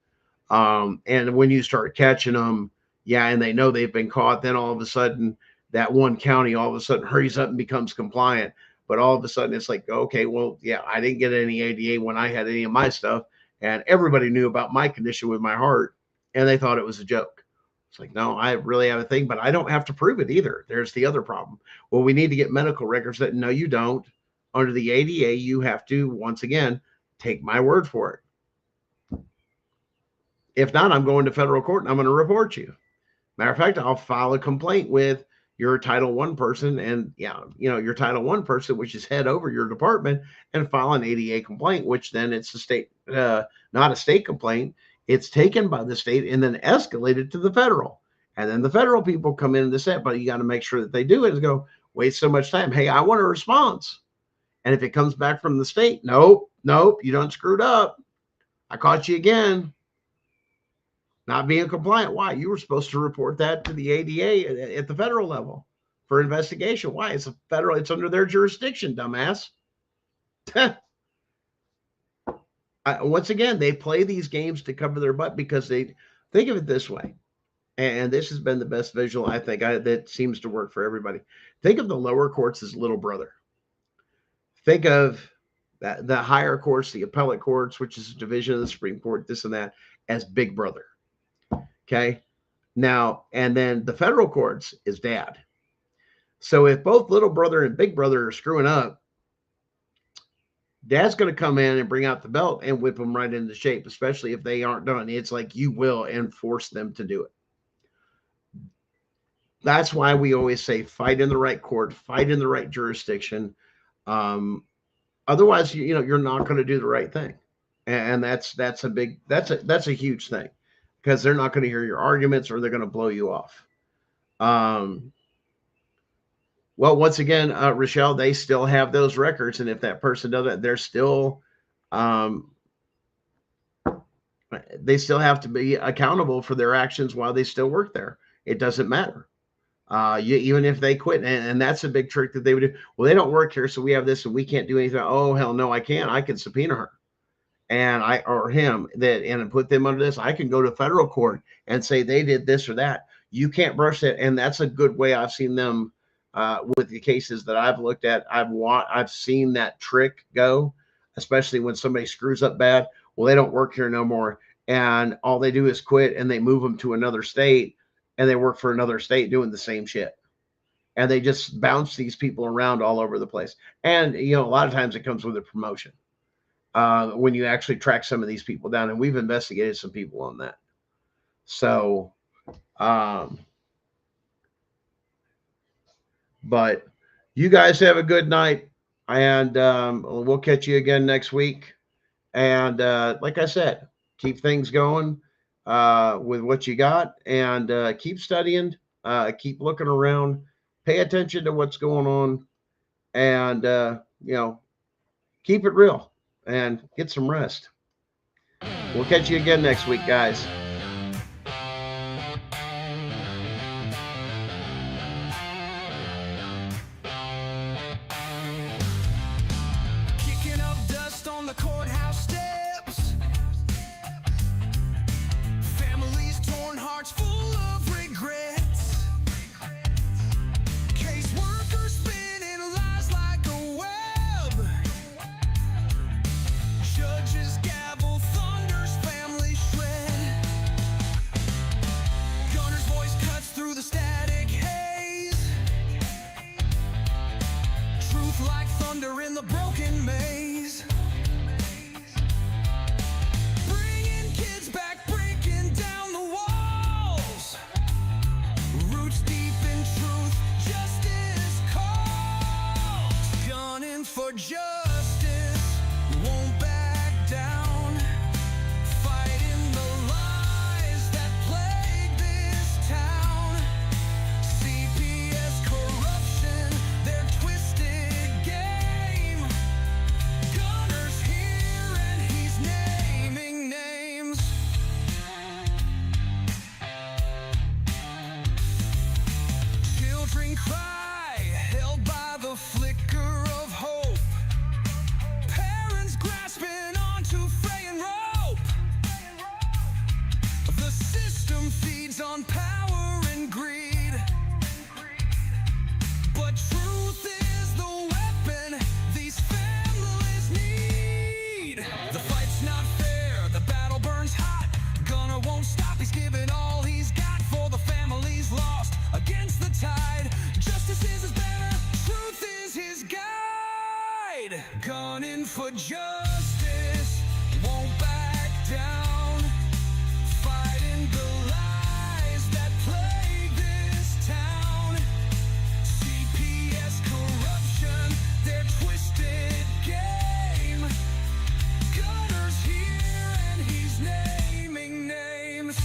And when you start catching them, yeah, and they know they've been caught, then all of a sudden that one county all of a sudden hurries up and becomes compliant. But all of a sudden it's like, okay, well, yeah, I didn't get any ADA when I had any of my stuff. And everybody knew about my condition with my heart, and they thought it was a joke. It's like, no, I really have a thing, but I don't have to prove it either. There's the other problem. Well, we need to get medical records. That no, you don't. Under the ADA, you have to, once again, take my word for it. If not, I'm going to federal court and I'm going to report you. Matter of fact, I'll file a complaint with your Title I person and, your Title I person, which is head over your department, and file an ADA complaint, which then it's a state, not a state complaint. It's taken by the state and then escalated to the federal. And then the federal people come in and say, but you got to make sure that they do it, and go, waste so much time. Hey, I want a response. And if it comes back from the state, nope, you done screwed up. I caught you again. Not being compliant. Why? You were supposed to report that to the ADA at the federal level for investigation. Why? It's it's under their jurisdiction, dumbass. Once again, they play these games to cover their butt because they think of it this way. And this has been the best visual, I think, that seems to work for everybody. Think of the lower courts as little brother. Think of the higher courts, the appellate courts, which is a division of the Supreme Court, this and that, as big brother. Okay. Now, and then the federal courts is dad. So if both little brother and big brother are screwing up, dad's going to come in and bring out the belt and whip them right into shape, especially if they aren't done. It's like you will enforce them to do it. That's why we always say fight in the right court, fight in the right jurisdiction. Otherwise, you're not going to do the right thing. And that's a huge thing, because they're not going to hear your arguments, or they're going to blow you off. Well, once again, Rochelle, they still have those records. And if that person doesn't, they're still, they still have to be accountable for their actions while they still work there. It doesn't matter. Even if they quit. And that's a big trick that they would do. Well, they don't work here, so we have this and we can't do anything. Oh, hell no, I can't. I can subpoena her or him and put them under this. I can go to federal court and say they did this or that. You can't brush that. And that's a good way. I've seen them with the cases that I've looked at. I've seen that trick go, especially when somebody screws up bad. Well, they don't work here no more, and all they do is quit, and they move them to another state, and they work for another state doing the same shit. And they just bounce these people around all over the place. And a lot of times it comes with a promotion. when you actually track some of these people down. And we've investigated some people on that. So, but you guys have a good night, and we'll catch you again next week. And like I said, keep things going with what you got, and keep studying, keep looking around, pay attention to what's going on, and keep it real and get some rest. We'll catch you again next week, guys. Kicking up dust on the courthouse steps. Families torn, hearts full of regrets. Caseworkers spinning lies like a web. Judges gavel, thunders, family shred. Gunner's voice cuts through the static haze. Truth like thunder in the broken maze. Bringing kids back, breaking down the walls. Roots deep in truth, justice calls. Gunning for justice, won't back down. Fighting the lies that plague this town. CPS corruption, their twisted game. Gunner's here and he's naming names. Children cry, held by the flicker of hope. Parents grasping onto fraying rope. The system feeds on power and greed, but truth is the weapon these families need. The fight's not fair, the battle burns hot. Gunner won't stop, he's giving all he's got for the families lost against the tide. Justice is his banner, truth is his guide. Gunning for justice, won't back down. Fighting the lies that plague this town. CPS corruption, their twisted game. Gunner's here and he's naming names.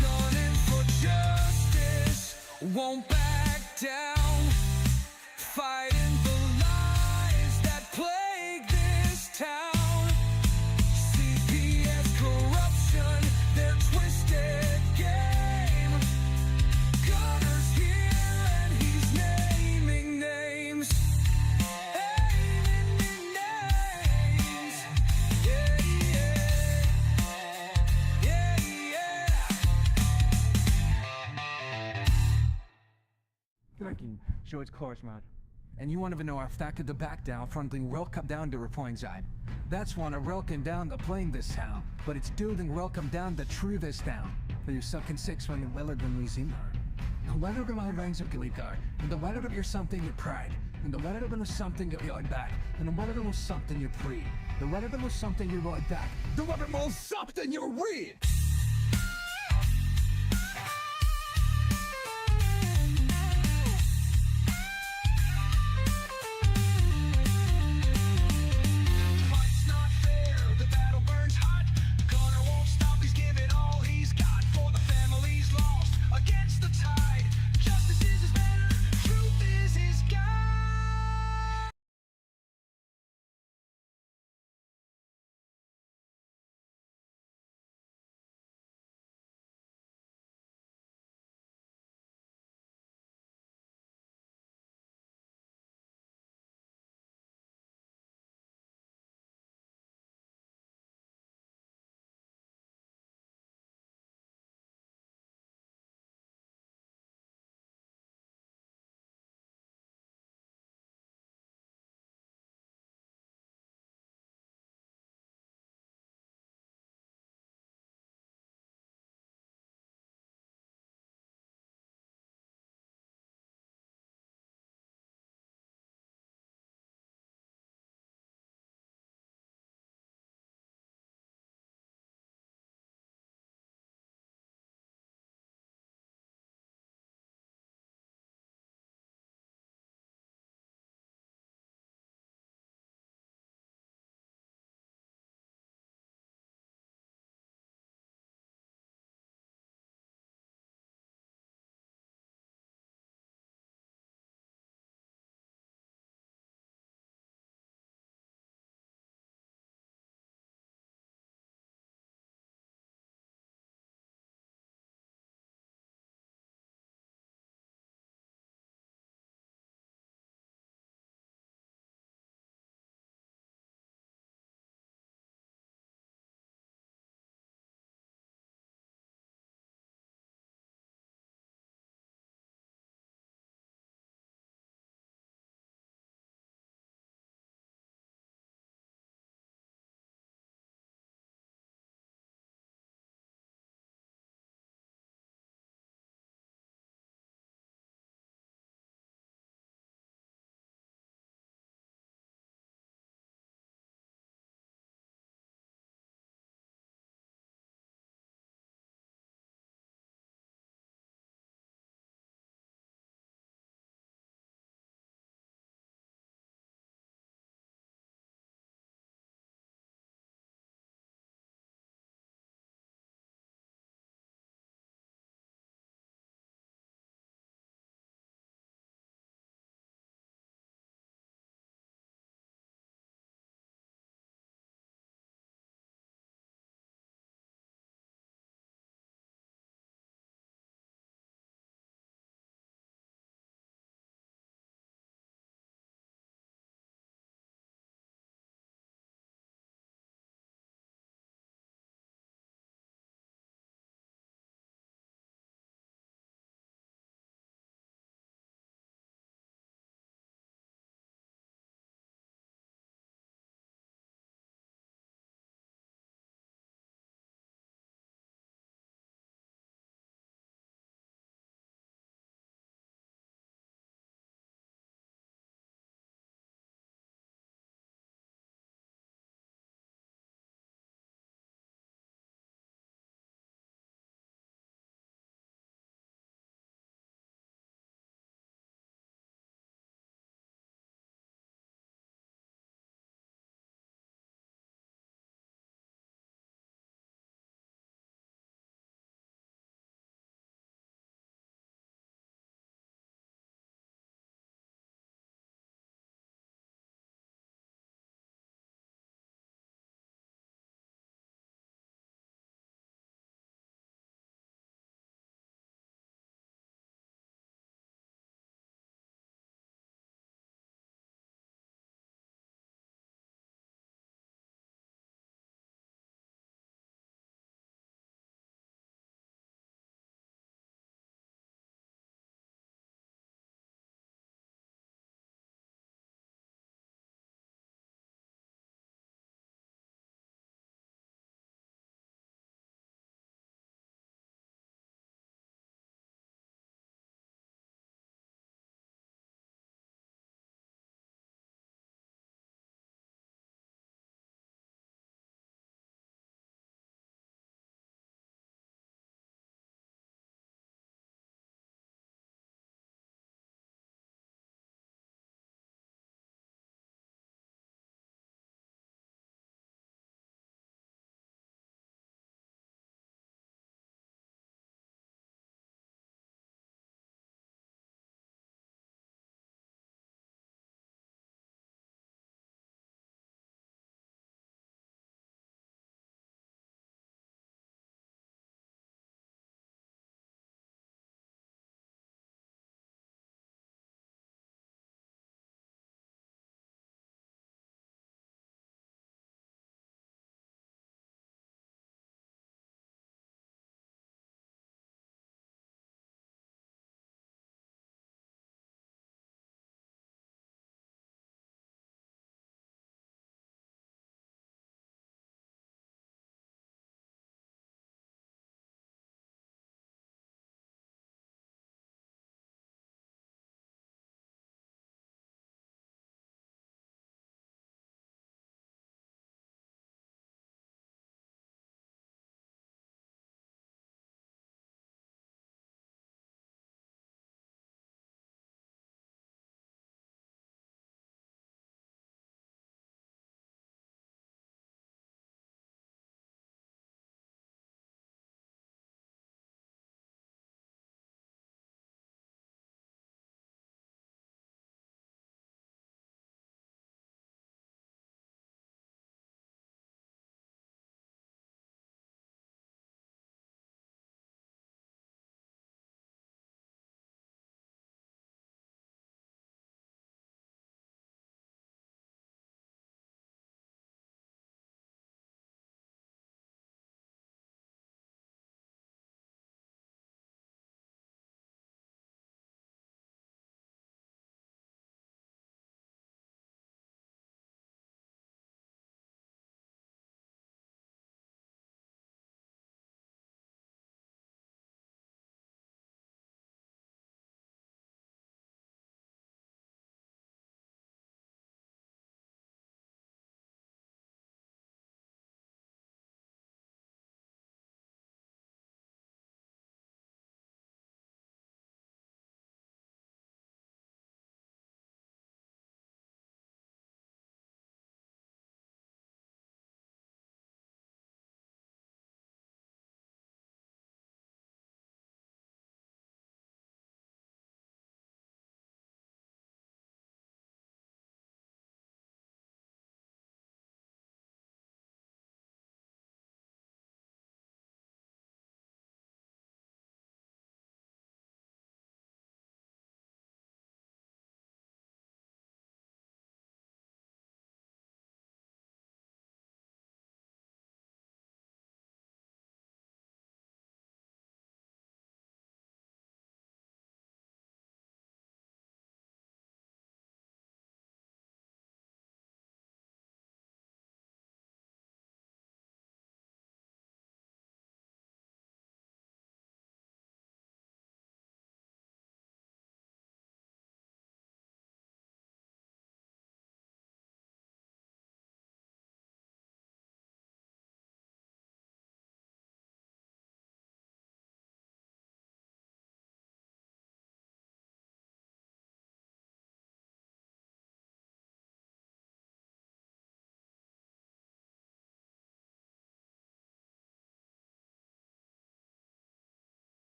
Gunning for justice, won't back down. Fighting the lies that plague this town. CPS corruption, their twisted game. Gunner's here and he's naming names. Naming names. Yeah, yeah. Yeah, yeah. I can show its course, man. And you want to know if that could the back down fronting welcome down to repoint side. That's one a welcome down the plane this town. But it's doing welcome down the true this town. For your sucking six when you weller than we seem her. The weather of my ranks of Gilikar, and the weather of your something your pride, and the weather of something of your back, and the weather of something you breed, the weather of something you ride back, the weather of something you read.